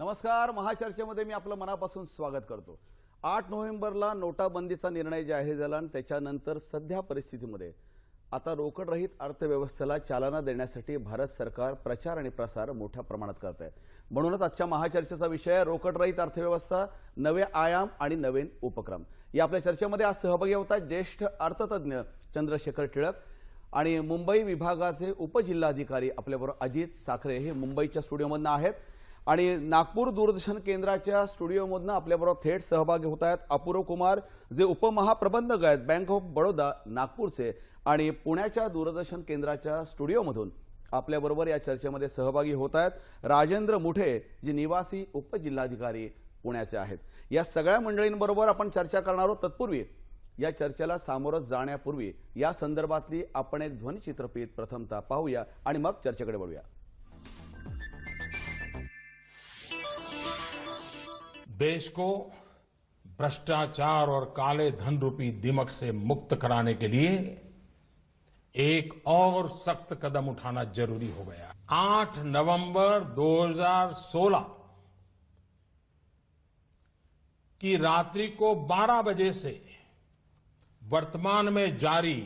नमस्कार, महाचर्चेमध्ये मी आपलं मनापासून स्वागत करतो। 8 नोव्हेंबरला नोटाबंदीचा निर्णय जाहीर झाला आणि त्याच्यानंतर सध्या परिस्थितीमध्ये आता रोकड रहित अर्थव्यवस्थेला चालना देण्यासाठी भारत सरकार प्रचार आणि प्रसार मोठ्या प्रमाणात करत आहे। म्हणूनच आजच्या महाचर्चेचा विषय आहे रोकड रहित अर्थव्यवस्था, नवे आयाम आणि नवीन उपक्रम। या आपल्या चर्चेमध्ये आज सहभागी होतात ज्येष्ठ अर्थतज्ञ चंद्रशेखर टिळक आणि मुंबई विभागाचे उपजिल्हाधिकारी आपल्याबरोबर अजित साखरे हे मुंबईच्या स्टुडिओमधून आहेत आणि नागपूर दूरदर्शन केंद्राच्या स्टुडिओमधून आपल्याबरोबर थेट सहभागी होत आहेत अपूर्व कुमार जे उपमहाप्रबंधक आहेत बँक ऑफ बडोदा नागपूरचे आणि पुण्याच्या दूरदर्शन केंद्राच्या स्टुडिओमधून आपल्याबरोबर या चर्चेमध्ये सहभागी होत आहेत राजेंद्र मुठे जे निवासी उपजिल्हाधिकारी पुण्याचे आहेत। या सगळ्या मंडळींबरोबर आपण चर्चा करणार आहोत। तत्पूर्वी या चर्चेला सामोरं जाण्यापूर्वी या संदर्भातली आपण एक ध्वनिचित्रफित प्रथमतः पाहूया आणि मग चर्चेकडे वळूया। देश को भ्रष्टाचार और काले धन रूपी दिमक से मुक्त कराने के लिए एक और सख्त कदम उठाना जरूरी हो गया। 8 नवंबर 2016 की रात्रि को 12 बजे से वर्तमान में जारी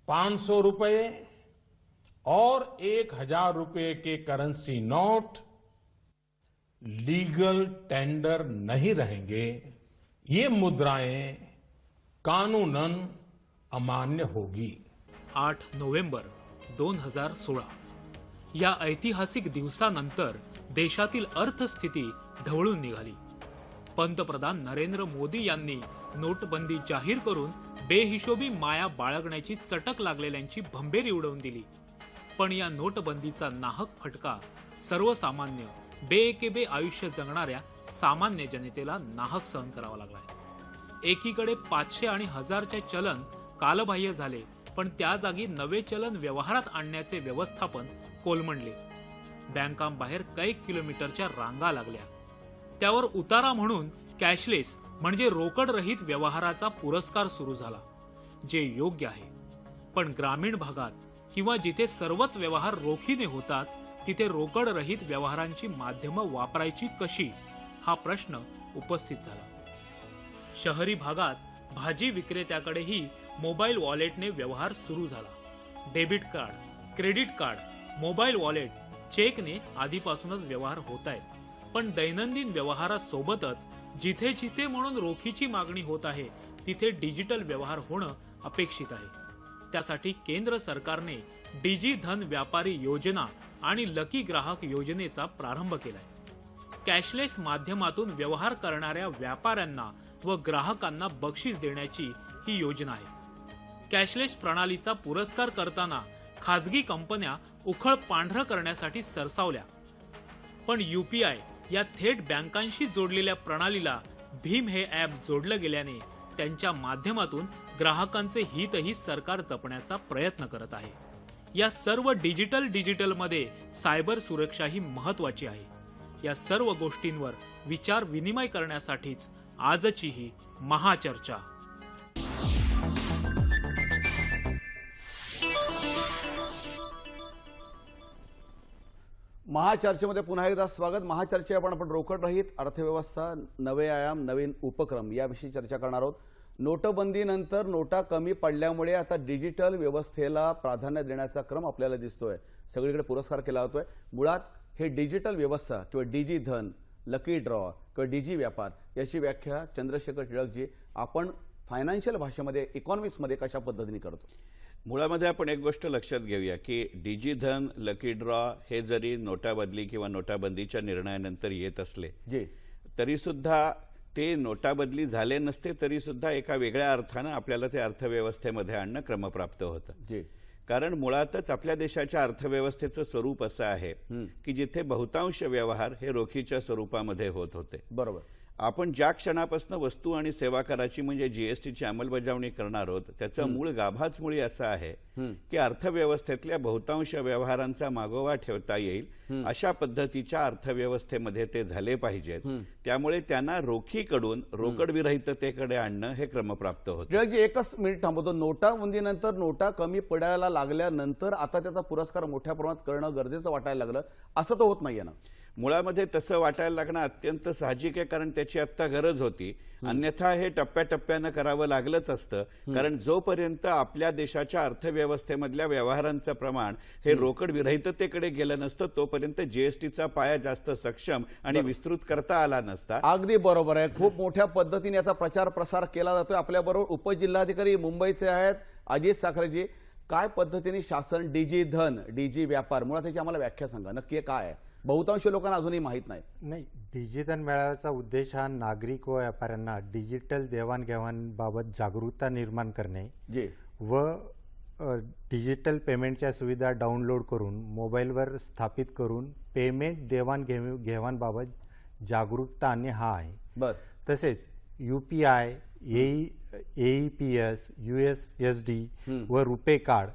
500 रुपए और 1000 रुपए के करेंसी नोट लीगल टेंडर नहीं रहेंगे। ये मुद्राएं कानूनन अमान्य होगी। 8 नोव्हेंबर 2016 या ऐतिहासिक दिवसानंतर देशातील अर्थस्थिती ढवळून निघाली। पंतप्रधान नरेंद्र मोदी यांनी नोटबंदी जाहीर करून बेहिशोबी माया बाळगण्याची चटक लागलेल्यांची भंबेरी उडवून दिली। पण या नोटबंदीचा नाहक फटका सर्वसामान्य बेएकेबे आयुष्य जगणाऱ्या सामान्य जनतेला नाहक सहन करावा लागलाय। एकीकडे 500 आणि 1000चे चलन कालबाह्य झाले, पण त्या जागी नवे चलन व्यवहारात आणण्याचे व्यवस्थापन कोलमडले। बँकांबाहेर कैक किलोमीटरच्या रांगा लागल्या। त्यावर उतारा म्हणून कॅशलेस म्हणजे रोकड रहित व्यवहाराचा पुरस्कार सुरू झाला, जे योग्य आहे। पण ग्रामीण भागात किंवा जिथे सर्वच व्यवहार रोखीने होतात तिथे रोकड रहित व्यवहारांची माध्यमं वापरायची कशी हा प्रश्न उपस्थित झाला। शहरी भागात भाजी विक्रेत्याकडेही मोबाईल वॉलेटने व्यवहार सुरू झाला। Debit card, credit card, mobile wallet, चेकने आधीपासूनच व्यवहार होत आहेत। पण दैनंदिन व्यवहारासोबतच जिथे जिथे म्हणून रोखीची मागणी होत आहे तिथे डिजिटल व्यवहार होणं अपेक्षित आहे। त्यासाठी केंद्र सरकारने डिजी धन व्यापारी योजना आणि लकी ग्राहक योजनेचा प्रारंभ केलाय। कॅशलेस माध्यमातून व्यवहार करणाऱ्या व्यापाऱ्यांना व ग्राहकांना बक्षीस देण्याची ही योजना आहे। कॅशलेस प्रणालीचा पुरस्कार करताना खाजगी कंपन्या उखळ पांढरं करण्यासाठी सरसावल्या, पण यूपीआय या थेट बँकांशी जोडलेल्या प्रणालीला भीम हे ॲप जोडलं गेल्याने त्यांच्या माध्यमातून ग्राहकांचे हितही सरकार जपण्याचा प्रयत्न करत आहे। या सर्व डिजिटलमध्ये सायबर सुरक्षा ही महत्त्वाची आहे। या सर्व गोष्टींवर विचार विनिमय करण्यासाठीच आजची ही महाचर्चा। महाचर्चेमध्ये पुन्हा एकदा स्वागत। महाचर्चेत आपण रोकड रहित अर्थव्यवस्था, नवे आयाम, नवीन उपक्रम याविषयी चर्चा करणार आहोत। नोटबंदीनंतर नोटा कमी पडल्यामुळे आता डिजिटल व्यवस्थेला प्राधान्य देण्याचा क्रम आपल्याला दिसतोय। सगळीकडे पुरस्कार केला होतोय। मुळात हे डिजिटल व्यवस्था किंवा डिजी धन, लकी ड्रॉ किंवा डिजी व्यापार याची व्याख्या चंद्रशेखर टिळक जी आपण फायनान्शियल भाषेमध्ये इकॉनॉमिक्समध्ये कशा पद्धतीने करतो? मुळामध्ये आपण एक गोष्ट लक्षात घेऊया की डिजी धन, लकी ड्रॉ हे जरी नोटाबदली किंवा नोटाबंदीच्या निर्णयानंतर येत असले जी तरी सुद्धा ते नोटाबदली झाले नसते तरी सुद्धा एका वेगळ्या अर्थानं आपल्याला ते अर्थव्यवस्थेमध्ये आणणं क्रमप्राप्त होतं. जी. कारण मुळातच आपल्या देशाच्या अर्थव्यवस्थेचं स्वरूप असं आहे की जिथे बहुतांश व्यवहार हे रोखीच्या स्वरूपामध्ये होत होते. बरोबर. आपण ज्या क्षणापासून वस्तू आणि सेवा कराची म्हणजे जीएसटीची अंमलबजावणी करणार आहोत त्याचं मूळ गाभाच मुळी असं आहे की अर्थव्यवस्थेतल्या बहुतांश व्यवहारांचा मागोवा ठेवता येईल अशा पद्धतीच्या अर्थव्यवस्थेमध्ये ते झाले पाहिजेत. त्यामुळे त्यांना रोखीकडून रोकड विरहिततेकडे आणणं हे क्रमप्राप्त होतं. टिळकजी एकच मिनिट थांबवतो. नोटाबंदीनंतर नोटा कमी पडायला लागल्यानंतर आता त्याचा पुरस्कार मोठ्या प्रमाणात करणं गरजेचं वाटायला लागलं असं तर होत नाहीये ना? मुळामध्ये तसं वाटायला लागणं अत्यंत साहजिक आहे कारण त्याची आत्ता गरज होती. अन्यथा हे टप्प्याटप्प्यानं करावं लागलंच असतं. कारण जोपर्यंत आपल्या देशाच्या अर्थव्यवस्थेमधल्या व्यवहारांचं प्रमाण हे रोकड विरहिततेकडे गेलं नसतं तोपर्यंत जीएसटीचा पाया जास्त सक्षम आणि विस्तृत करता आला नसता. अगदी बरोबर आहे. खूप मोठ्या पद्धतीने याचा प्रचार प्रसार केला जातोय. आपल्याबरोबर उपजिल्हाधिकारी मुंबईचे आहेत अजित साखरेजी. काय पद्धतीने शासन डीजी धन डीजी व्यापार मुळात त्याची आम्हाला व्याख्या सांगा, नक्की काय आहे? बहुतांश लोकांना अजूनही माहीत नाही. डिजिधन मेळाव्याचा उद्देश हा नागरिक व व्यापाऱ्यांना डिजिटल देवाणघेवाणबाबत जागरूकता निर्माण करणे जी व डिजिटल पेमेंटच्या सुविधा डाउनलोड करून मोबाईलवर स्थापित करून पेमेंट देवाणघेवाणबाबत जागरूकता आणणे हा आहे. बर. तसेच UPI, AEPS, USSD व रुपे कार्ड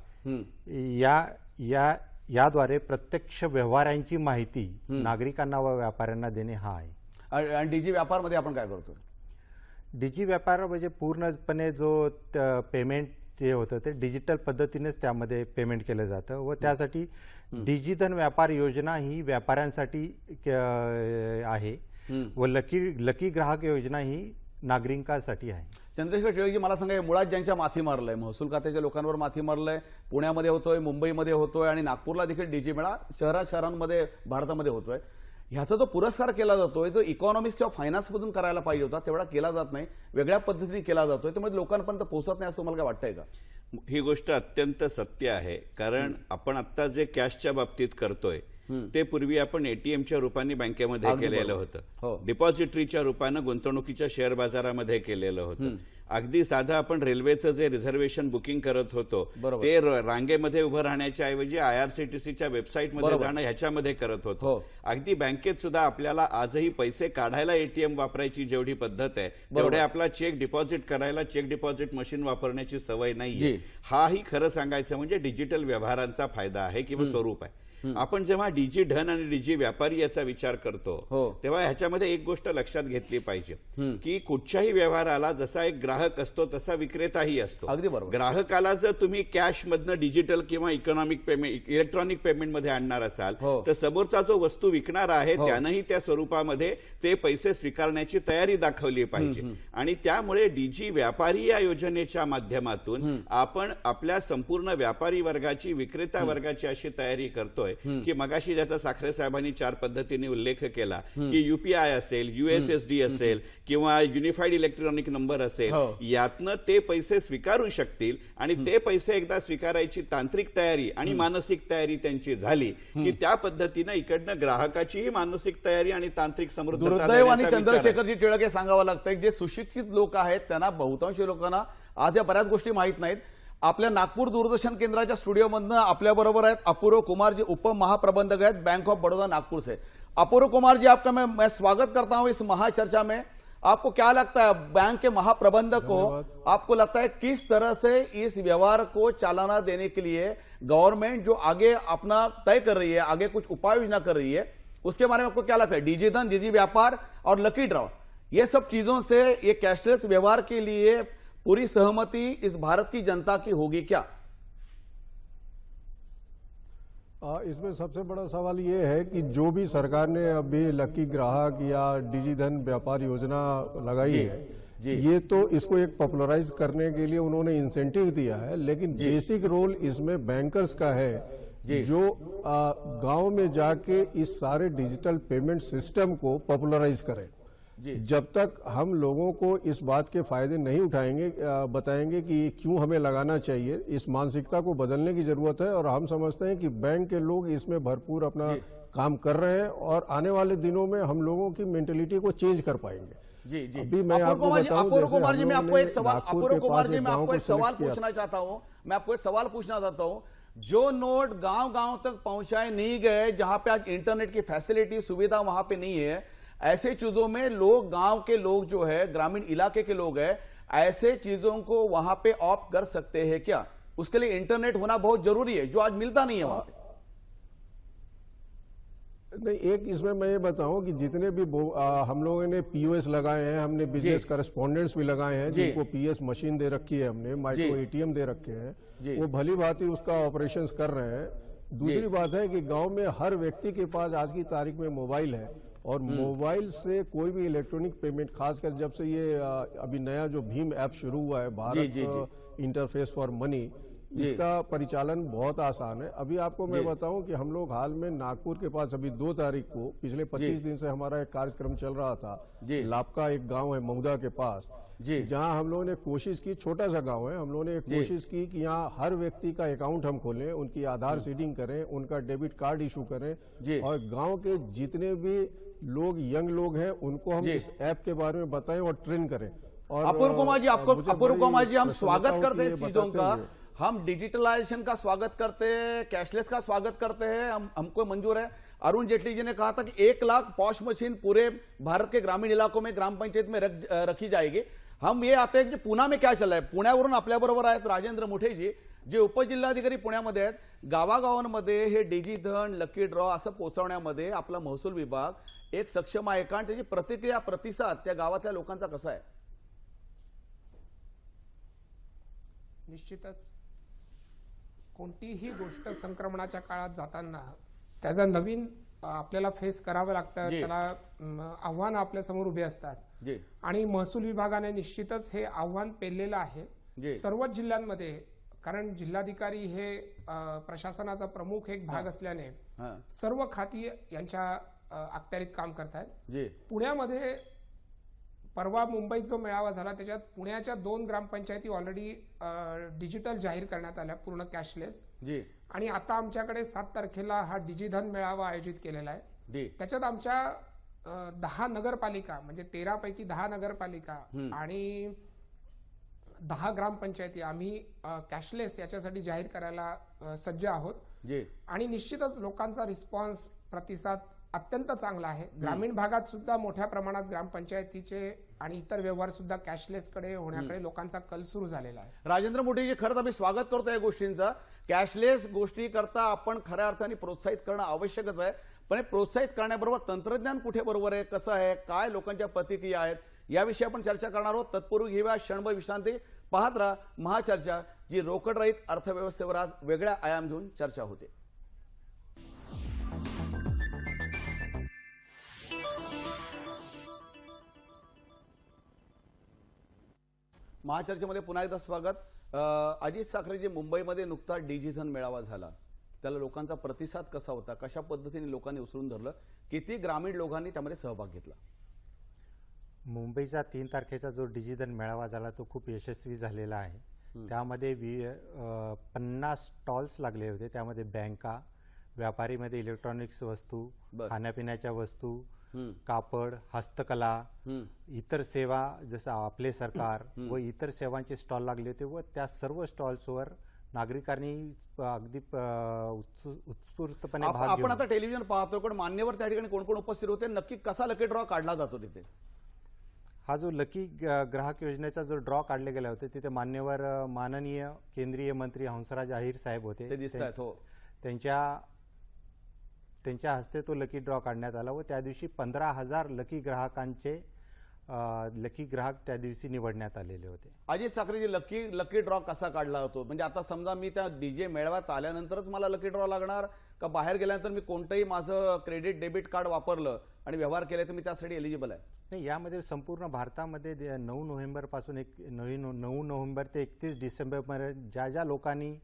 याद्वारे प्रत्यक्ष व्यवहारांची माहिती नागरिकांना व व्यापाऱ्यांना देणे हा आहे. आणि डीजी व्यापार मध्ये आपण काय करतो? डिजी व्यापार म्हणजे पूर्णपणे जो पेमेंट ते होतं ते डिजिटल पद्धतीनेच त्यामध्ये पेमेंट केलं जातं व त्यासाठी डिजिधन व्यापार योजना ही व्यापाऱ्यांसाठी आहे व लकी ग्राहक योजना ही नागरिकांसाठी आहे. चंद्रशेखर टिळकजी मला सांगा, मुळात ज्यांच्या माथी मारलंय महसूल खात्याच्या लोकांवर माथी मारलंय, पुण्यामध्ये होतोय, मुंबईमध्ये होतोय आणि नागपूरला देखील डीजी मेळा शहरांमध्ये भारतामध्ये होतोय, ह्याचा जो पुरस्कार केला जातोय जो इकॉनॉमिक्स किंवा फायनान्स मधून करायला पाहिजे होता तेवढा केला जात नाही, वेगळ्या पद्धतीने केला जातोय, त्यामुळे लोकांपर्यंत पोहोचत नाही असं तुम्हाला काय वाटतंय का? ही गोष्ट अत्यंत सत्य आहे. कारण आपण आता जे कॅशच्या बाबतीत करतोय ते पूर्वी आपण एटीएमच्या रूपाने बँकेमध्ये केलेलं होतं, डिपॉझिटरीच्या रूपानं गुंतवणुकीच्या शेअर बाजारामध्ये केलेलं होतं. अगदी साधं आपण रेल्वेचं जे रिझर्वेशन बुकिंग करत होतो ते रांगेमध्ये उभं राहण्याच्या ऐवजी IRCTCच्या वेबसाईटमध्ये जाणं ह्याच्यामध्ये करत होतो. अगदी बँकेत सुद्धा आपल्याला आजही पैसे काढायला एटीएम वापरायची जेवढी पद्धत आहे तेवढे आपला चेक डिपॉझिट करायला चेक डिपॉझिट मशीन वापरण्याची सवय नाहीये. हाही खरं सांगायचं म्हणजे डिजिटल व्यवहारांचा फायदा आहे किंवा स्वरूप आहे. आपण जेव्हा डीजी धन आणि डीजी व्यापारी याचा विचार करतो तेव्हा ह्याच्यामध्ये एक गोष्ट लक्षात घेतली पाहिजे की कुठच्याही व्यवहाराला जसा एक ग्राहक असतो तसा विक्रेताही असतो. अगदी बरोबर. ग्राहकाला जर तुम्ही कॅश मधनं डिजिटल किंवा इलेक्ट्रॉनिक पेमेंट मध्ये आणणार असाल तर समोरचा जो वस्तू विकणार आहे त्यानंही त्या स्वरूपामध्ये ते पैसे स्वीकारण्याची तयारी दाखवली पाहिजे. आणि त्यामुळे डीजी व्यापारी या योजनेच्या माध्यमातून आपण आपल्या संपूर्ण व्यापारी वर्गाची विक्रेता वर्गाची अशी तयारी करतोय की मगाशी ज्याचा साखरे साहेबांनी 4 पद्धतीने उल्लेख केला की UPI असेल, USSD असेल किंवा युनिफाईड इलेक्ट्रॉनिक नंबर असेल, यातनं ते पैसे स्वीकारू शकतील आणि ते पैसे एकदा स्वीकारायची तांत्रिक तयारी आणि मानसिक तयारी त्यांची झाली की त्या पद्धतीने इकडनं ग्राहकाचीही मानसिक तयारी आणि तांत्रिक समृद्धता. दुर्दैवाने चंद्रशेखरजी टिळक हे सांगावं लागतंय, जे सुशिक्षित लोक आहेत त्यांना बहुतांश लोकांना आज या बऱ्याच गोष्टी माहित नाहीत. आपल्या नागपूर दूरदर्शन केंद्राच्या स्टुडिओमधनं आपल्या बरोबर आहेत अपूर्व कुमार जी, उप महाप्रबंधक आहेत बैंक ऑफ बड़ौदा नागपुर से. अपूर्व कुमार जी, आपका मैं स्वागत करता हूं इस महाचर्चा में. आपको क्या लगता है, बैंक के महाप्रबंधक को आपको लगता है किस तरह से इस व्यवहार को चालाना देने के लिए गवर्नमेंट जो आगे अपना तय कर रही है, आगे कुछ उपाय योजना कर रही है, उसके बारे में आपको क्या लगता है? डीजी धन, डीजी व्यापार और लकी ड्रॉ, ये सब चीजों से ये कैशलेस व्यवहार के लिए पूरी सहमति इस भारत की जनता की होगी क्या? इसमें सबसे बड़ा सवाल ये है कि जो भी सरकार ने अभी लकी ग्राहक या डिजी धन व्यापार योजना लगाई है, ये तो इसको एक पॉपुलराइज करने के लिए उन्होंने इंसेंटिव दिया है, लेकिन बेसिक रोल इसमें बैंकर्स का है जो गांव में जाके इस सारे डिजिटल पेमेंट सिस्टम को पॉपुलराइज करें. जब तक हम लोगों को इस बात के फायदे नहीं उठाएंगे, बताएंगे कि क्यों हमें लगाना चाहिए, इस मानसिकता को बदलने की जरूरत है. और हम समझते हैं कि बैंक के लोग इसमें भरपूर अपना काम कर रहे हैं और आने वाले दिनों में हम लोगों की मेंटेलिटी को चेंज कर पाएंगे. जी जी अभी मैं अपूर्व आपको कुमार जी, बताऊं, अपूर्व जैसे कुमार हम जी, मैं लोगों आपको ने एक सवाल नागपुर अपूर्व के कुमार पास जी, एक मैं गांव आपको को एक सवाल select किया पूछना चाहता हूं। मैं आपको एक सवाल पूछना चाहता हूं। जो नोट गांव गांव तक पहुंचाए नहीं गए, जहां पे आज इंटरनेट की फैसिलिटी सुविधा वहां पे नहीं है, ऐसे चीजों में लोग, गांव के लोग जो है, ग्रामीण इलाके के लोग हैं, ऐसे चीजों को वहां पे ऑप्ट कर सकते हैं क्या? उसके लिए इंटरनेट होना बहुत जरूरी है, जो आज मिलता नहीं है वहां पे। नहीं, एक इसमें मैं ये बताऊं कि जितने भी हम लोगों ने पीओएस लगाए हैं, हमने बिजनेस करस्पॉन्डेंट्स भी लगाए हैं, जिनको पीएस मशीन दे रखी है, हमने माइक्रो एटीएम दे रखे हैं, वो भली भांति उसका ऑपरेशंस कर रहे हैं। दूसरी बात है कि गांव में हर व्यक्ति के पास आज की तारीख में मोबाइल है, और मोबाइल से कोई भी इलेक्ट्रॉनिक पेमेंट, खासकर जब से ये अभी नया जो भीम ऐप शुरू हुआ है, भारत इंटरफेस फॉर मनी, इसका परिचालन बहुत आसान है। अभी आपको मैं बताऊं कि हम लोग हाल में नागपुर के पास अभी 2 तारीख को, पिछले 25 दिन से हमारा एक कार्यक्रम चल रहा था, लापका एक गांव है मऊदा के पास, जहां हम लोगों ने कोशिश की, छोटा सा गांव है, हम लोगों ने कोशिश की कि यहाँ हर व्यक्ति का अकाउंट हम खोलें, उनकी आधार सीडिंग करें, उनका डेबिट कार्ड इशू करें, और गांव के जितने भी लोग, यंग लोग हैं, उनको हम इस ऐप के बारे में बताएं और ट्रेन करें। और अपूर्व कुमार जी, आपको, मुझे अपूर्व बड़ी कुमार जी, हम प्रसन्नता स्वागत होती करते है हैं इस चीजों बताते का, हुए। हम डिजिटलाइजेशन का स्वागत करते हैं, कैशलेस का स्वागत करते हैं, हमको मंजूर है। अरुण जेटली जी ने कहा था कि 1 लाख पॉश मशीन पूरे भारत के ग्रामीण इलाकों में ग्राम पंचायत में रखी जाएगी। हम ये आते हैं कि पुणे में क्या चल रहा है। पुण्यावरून आपल्याबरोबर आहेत राजेंद्र मुठे जी, जे उपजिल्हाधिकारी पुण्यामध्ये आहेत। गावागावांमध्ये हे डिजिधन, लकी ड्रॉ असं पोहोचवण्यामध्ये आपला महसूल विभाग एक सक्षम आहे का, आणि त्याची प्रतिक्रिया, प्रतिसाद त्या गावातल्या लोकांचा कसा आहे? निश्चितच कोणतीही गोष्ट संक्रमणाच्या काळात जाताना त्याचा नवीन आपल्याला फेस करावं लागतं, त्याला आव्हान आपल्या समोर उभे असतात, आणि महसूल विभागाने निश्चितच हे आव्हान पेललेलं आहे सर्वच जिल्ह्यांमध्ये, कारण जिल्हाधिकारी हे प्रशासनाचा प्रमुख एक भाग असल्याने सर्व खाती यांच्या अखत्यारीत काम करतात। पुण्यामध्ये परवा मुंबईत जो मेळावा झाला, त्याच्यात पुण्याच्या 2 ग्रामपंचायती ऑलरेडी डिजिटल जाहीर करण्यात आल्या, पूर्ण कॅशलेस, आणि आता आमच्याकडे 7 तारखेला हा डिजिधन मेळावा आयोजित केलेला आहे। त्याच्यात आमच्या 10 नगरपालिका, म्हणजे 13 पैकी 10 नगरपालिका आणि 10 ग्रामपंचायती आम्ही कॅशलेस याच्यासाठी जाहीर करायला सज्ज आहोत, आणि निश्चितच लोकांचा रिस्पॉन्स, प्रतिसाद अत्यंत चांगला आहे। ग्रामीण भागात सुद्धा मोठ्या प्रमाणात ग्रामपंचायतीचे आणि इतर व्यवहार सुद्धा कॅशलेस कडे होण्याकडे लोकांचा कल सुरू झालेला आहे। राजेंद्र मोठे जी, खरंच आम्ही स्वागत करतो या गोष्टींचा। कॅशलेस गोष्टी करता आपण खऱ्या अर्थाने प्रोत्साहित करणं आवश्यकच आहे, पण हे प्रोत्साहित करण्याबरोबर तंत्रज्ञान कुठे बरोबर आहे, कसं आहे, काय लोकांच्या प्रतिक्रिया आहेत, याविषयी आपण चर्चा करणार आहोत। तत्पूर्वी घेऊया क्षणभर विश्रांती। पाहत राहा महाचर्चा, जी रोकड रहित अर्थव्यवस्थेवर आज वेगळ्या आयाम घेऊन चर्चा होते। महाचर्चेमध्ये पुन्हा एकदा स्वागत। अजित साखरे जी, मुंबईमध्ये नुकता डिजिधन मेळावा झाला, त्याला लोकांचा प्रतिसाद कसा होता, कशा पद्धतीने लोकांनी उचलून धरलं, किती ग्रामीण लोकांनी त्यामध्ये सहभाग घेतला? मुंबईचा 3 तारखेचा जो डिजिधन मेळावा झाला तो खूप यशस्वी झालेला आहे। त्यामध्ये 50 स्टॉल्स लागले होते, त्यामध्ये बँका, व्यापारीमध्ये इलेक्ट्रॉनिक्स वस्तू, खाण्यापिण्याच्या वस्तू, कापड, हस्तकला, इतर सेवा जसं आपले सरकार व इतर सेवांचे स्टॉल लागले होते, व त्या सर्व स्टॉल्सवर नागरिकांनी अगदी उत्स्फूर्तपणे भाग आपण घेऊन। आता टेलिव्हिजन पाहतो, पण मान्यवर त्या ठिकाणी कोण कोण उपस्थित होते, नक्की कसा लकी ड्रॉ काढला जातो तिथे? हा जो लकी ग्राहक योजनेचा जो ड्रॉ काढले गेले होते, तिथे मान्यवर माननीय केंद्रीय मंत्री हंसराज अहिर साहेब होते, ते दिसतायत। हो, त्यांच्या हस्ते तो लकी ड्रॉ काढण्यात आला, व त्या दिवशी 15,000 लकी ग्राहक त्या दिवशी निवडण्यात आलेले होते। अजित साखरेजी, लकी ड्रॉ कसा काढला होतो? म्हणजे आता समजा मी त्या डीजे मेळाव्यात आल्यानंतरच मला लकी ड्रॉ लागणार, का बाहेर गेल्यानंतर मी कोणतंही माझं क्रेडिट डेबिट कार्ड वापरलं आणि व्यवहार केले तर मी त्यासाठी एलिजिबल आहे? नाही, यामध्ये संपूर्ण भारतामध्ये 9 नोव्हेंबर पासून 9 नोव्हेंबर ते 31 डिसेंबर पर्यंत ज्या लोकांनी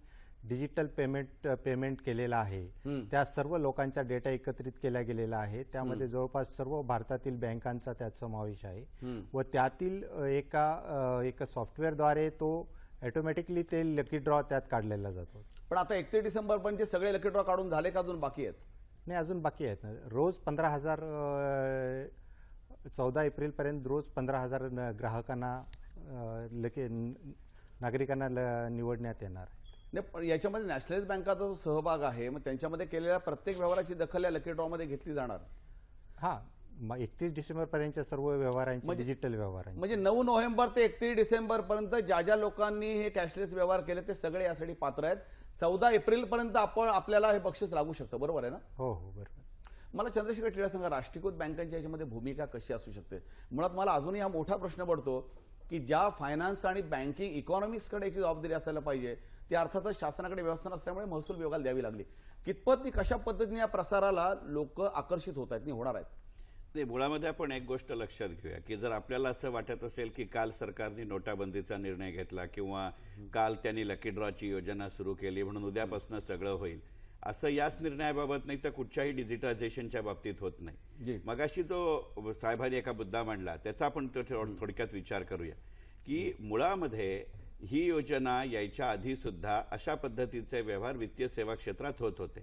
डिजिटल पेमेंट केलेला आहे, त्या सर्व लोकांचा डेटा एकत्रित केला गेलेला आहे। त्यामध्ये जवळपास सर्व भारतातील बँकांचा त्यात समावेश आहे, व त्यातील एका सॉफ्टवेअरद्वारे तो ऑटोमॅटिकली ते लकी ड्रॉ त्यात काढलेला जातो। पण आता 31 डिसेंबर पर्यंत सगळे लकी ड्रॉ काढून झाले का, अजून बाकी आहेत? नाही, अजून बाकी आहेत ना। रोज 15,000 14 एप्रिलपर्यंत रोज 15,000 ग्राहकांना नागरिकांना निवडण्यात येणार आहे. नाही, पण याच्यामध्ये नॅशनलाइज बँकाचा जो सहभाग आहे, मग त्यांच्यामध्ये केलेल्या प्रत्येक व्यवहाराची दखल या लकी ड्रॉ मध्ये घेतली जाणार. हा, 31 डिसेंबर पर्यंतच्या सर्व व्यवहारांची डिजिटल व्यवहारांची म्हणजे 9 नोव्हेंबर ते 31 डिसेंबर पर्यंत ज्या ज्या लोकांनी हे कॅशलेस व्यवहार केले ते सगळे यासाठी पात्र आहेत. 14 एप्रिल पर्यंत आपल्याला हे बक्षीस लागू शकतं, बरोबर आहे ना? हो हो बरोबर. मला चंद्रशेखर टिळक सांगा, राष्ट्रीयकृत बँकांच्या याच्यामध्ये भूमिका कशी असू शकते? मुळात मला अजूनही हा मोठा प्रश्न पडतो की ज्या फायनान्स आणि बँकिंग इकॉनॉमिक्सकडे याची जबाबदारी असायला पाहिजे ती अर्थातच शासनाकडे व्यवस्था नसल्यामुळे महसूल विभागाला द्यावी लागली. कितपत ती कशा पद्धतीने या प्रसाराला लोक आकर्षित होत आहेत, होणार आहेत? नाही, मुळामध्ये आपण एक गोष्ट लक्षात घेऊया की जर आपल्याला असं वाटत असेल की काल सरकारने नोटाबंदीचा निर्णय घेतला किंवा काल त्यांनी लकी ड्रॉची योजना सुरू केली म्हणून उद्यापासून सगळं होईल, असं याच निर्णयाबाबत नाही तर कुठच्याही डिजिटायझेशनच्या बाबतीत होत नाही. मगाशी जो साहेबांनी एका मुद्दा मांडला त्याचा आपण थोडक्यात विचार करूया की मुळामध्ये ही योजना यायच्या आधी सुद्धा अशा पद्धतीचे व्यवहार वित्तीय सेवा क्षेत्रात होत होते.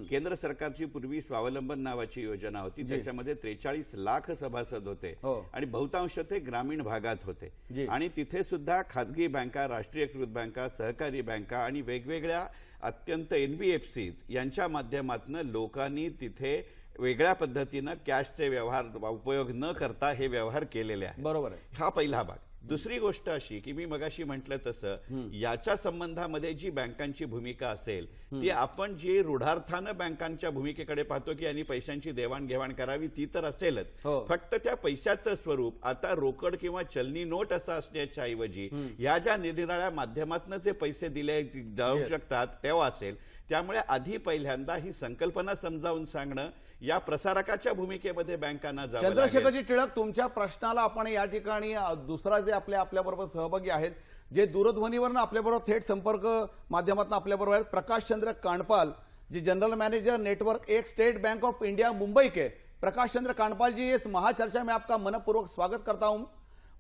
केंद्र सरकारची पूर्वी स्वावलंबन नावाची योजना होती, ज्याच्यामध्ये 43 लाख सभासद होते आणि बहुतांश ते ग्रामीण भागात होते आणि तिथे सुद्धा खाजगी बँका, राष्ट्रीयकृत बँका, सहकारी बँका आणि वेगवेगळ्या अत्यंत NBFCs यांच्या माध्यमातून लोकांनी तिथे वेगळ्या पद्धतीनं कॅशचे व्यवहार उपयोग न करता हे व्यवहार केलेले आहेत. बरोबर आहे. हा पहिला भाग. दुसरी गोष्ट अशी की मी मगाशी म्हटलं तसं याच्या संबंधामध्ये जी बँकांची भूमिका असेल ती आपण जी रूढार्थानं बँकांच्या भूमिकेकडे पाहतो की यांनी पैशांची देवाणघेवाण करावी ती तर असेलच, फक्त त्या पैशाचं स्वरूप आता रोकड किंवा चलनी नोट असं असण्याच्या ऐवजी या ज्या निरनिराळ्या माध्यमातून जे पैसे दिले जाऊ शकतात तेव्हा असेल. त्यामुळे आधी पहिल्यांदा ही संकल्पना समजावून सांगणं या प्रसारकाच्या भूमिकेमध्ये बँकांना जावं लागेल. चंद्रशेखरजी टिळक, तुमच्या प्रश्नाला आपण या ठिकाणी दुसरा जे आपल्याबरोबर सहभागी आहेत, जे दूरध्वनीवरून आपल्याबरोबर थेट संपर्क माध्यमातून आपल्याबरोबर आहेत, Prakash Chandra Kandpal ji general manager network एक State Bank of India Mumbai के. प्रकाश चंद्र कांडपाल जी, इस महाचर्चा में आपका मनपूर्वक स्वागत करता हूं.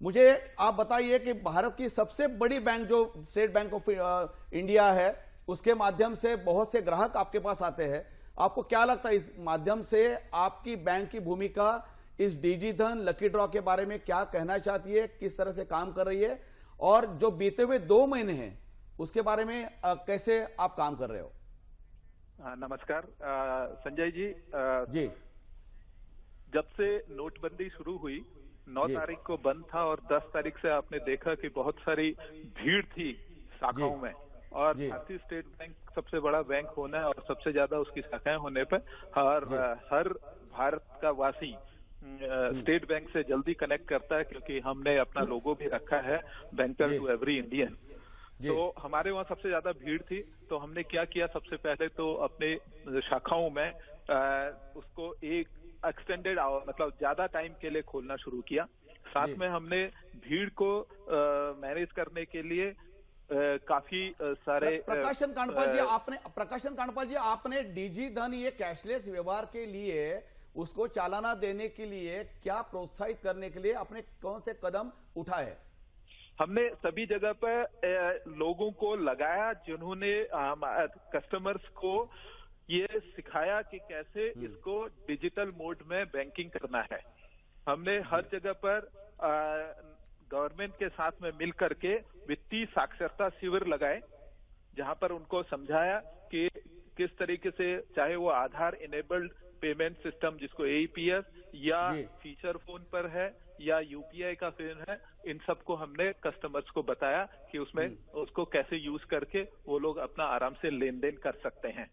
मुझे आप बताइए कि भारत की सबसे बड़ी बैंक जो स्टेट बैंक ऑफ इंडिया है उसके माध्यम से बहुत से ग्राहक आपके पास आते हैं. आपको क्या लगता है इस माध्यम से आपकी बैंक की भूमिका इस डिजी धन लकी ड्रॉ के बारे में क्या कहना चाहती है, किस तरह से काम कर रही है और जो बीते हुए 2 महीने हैं उसके बारे में कैसे आप काम कर रहे हो? नमस्कार संजय जी. जी, जब से नोटबंदी शुरू हुई 9 तारीख को बंद था और 10 तारीख से आपने देखा कि बहुत सारी भीड़ थी शाखाओं में और भारतीय स्टेट बैंक सबसे बड़ा बैंक होना है और सबसे ज्यादा उसकी शाखाएं होने पर हर भारत का वासी स्टेट बैंक से जल्दी कनेक्ट करता है क्योंकि हमने अपना लोगो भी रखा है बैंकर टू एवरी इंडियन. तो हमारे वहाँ सबसे ज्यादा भीड़ थी. तो हमने क्या किया, सबसे पहले तो अपने शाखाओं में उसको एक एक्सटेंडेड मतलब ज्यादा टाइम के लिए खोलना शुरू किया. साथ में हमने भीड़ को मैनेज करने के लिए काफी सारे प्रकाशन कांडपाल जी आपने डिजी धन ये कैशलेस व्यवहार के लिए उसको चालाना देने के लिए क्या प्रोत्साहित करने के लिए आपने कौन से कदम उठाए? हमने सभी जगह पर लोगों को लगाया जिन्होंने कस्टमर्स को ये सिखाया कि कैसे इसको डिजिटल मोड में बैंकिंग करना है. हमने हर जगह पर गवर्नमेंट के साथ में मिल करके वित्तीय साक्षरता शिविर लगाए जहां पर उनको समझाया कि किस तरीके से चाहे वो आधार इनेबल्ड पेमेंट सिस्टम जिसको AEPS या फीचर फोन पर है या UPI का फोन है, इन सबको हमने कस्टमर्स को बताया कि उसमें उसको कैसे यूज करके वो लोग अपना आराम से लेन देन कर सकते हैं.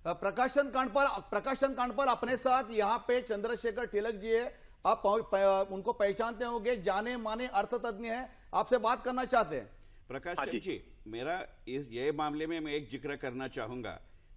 प्रकाशन कांडपाल अपने साथ यहाँ पे चंद्रशेखर टिळक जी है. आप उनको पहचानते होंगे, जाने माने अर्थतज्ञ हैं, आपसे बात करना चाहते हैं. प्रकाश चंद्र जी, मेरा ये मामले में मैं एक जिक्र करना चाहूंगा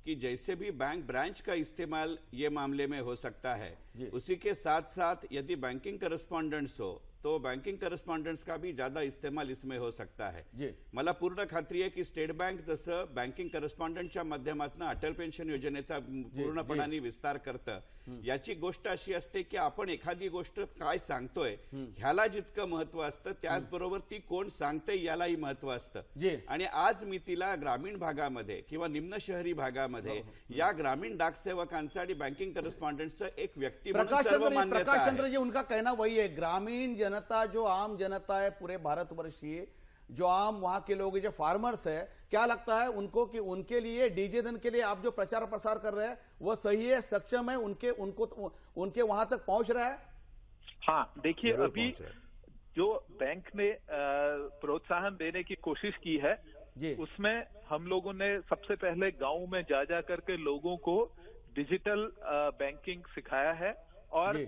कि जैसे भी बैंक ब्रांच का इस्तेमाल ये मामले में हो सकता है, उसी के साथ साथ यदि बैंकिंग करस्पॉन्डेंट्स हो तो बैंकिंग करस्पॉन्डेंट्स का भी ज्यादा इस्तेमाल इसमें हो सकता है जी मला पूर्ण खात्री आहे की स्टेट बँक जसं बँकिंग करस्पॉन्डंटच्या माध्यमातून अटल पेन्शन योजनेचा पूर्णपणाने विस्तार करतं याची गोष्ट अशी असते की आपण एखादी गोष्ट काय सांगतोय ह्याला जितकं महत्व असतं त्याचबरोबर ती कोण सांगते यालाही महत्व असतं आणि आज मी तिला ग्रामीण भागामध्ये किंवा निम्न शहरी भागामध्ये या ग्रामीण डाक सेवकांचं आणि बँकिंग करस्पॉन्डेंट्सचं एक व्यक्ती म्हणून सर्व मान्यता प्रकाश आहे। चंद्र जी, उनका कहना वही है, ग्रामीण जनता जो आम जनता है पूरे भारतवर्षीय, जो आम वहां के लोग जो फार्मर्स है, क्या लगता है उनको कि उनके लिए डीजे धन के लिए आप जो प्रचार प्रसार कर रहे हैं वो सही है, सक्षम है, उनके वहां तक पहुंच रहा है? हाँ, देखिए अभी जो बैंक ने प्रोत्साहन देने की कोशिश की है उसमें हम लोगों ने सबसे पहले गांव में जा करके लोगों को डिजिटल बैंकिंग सिखाया है और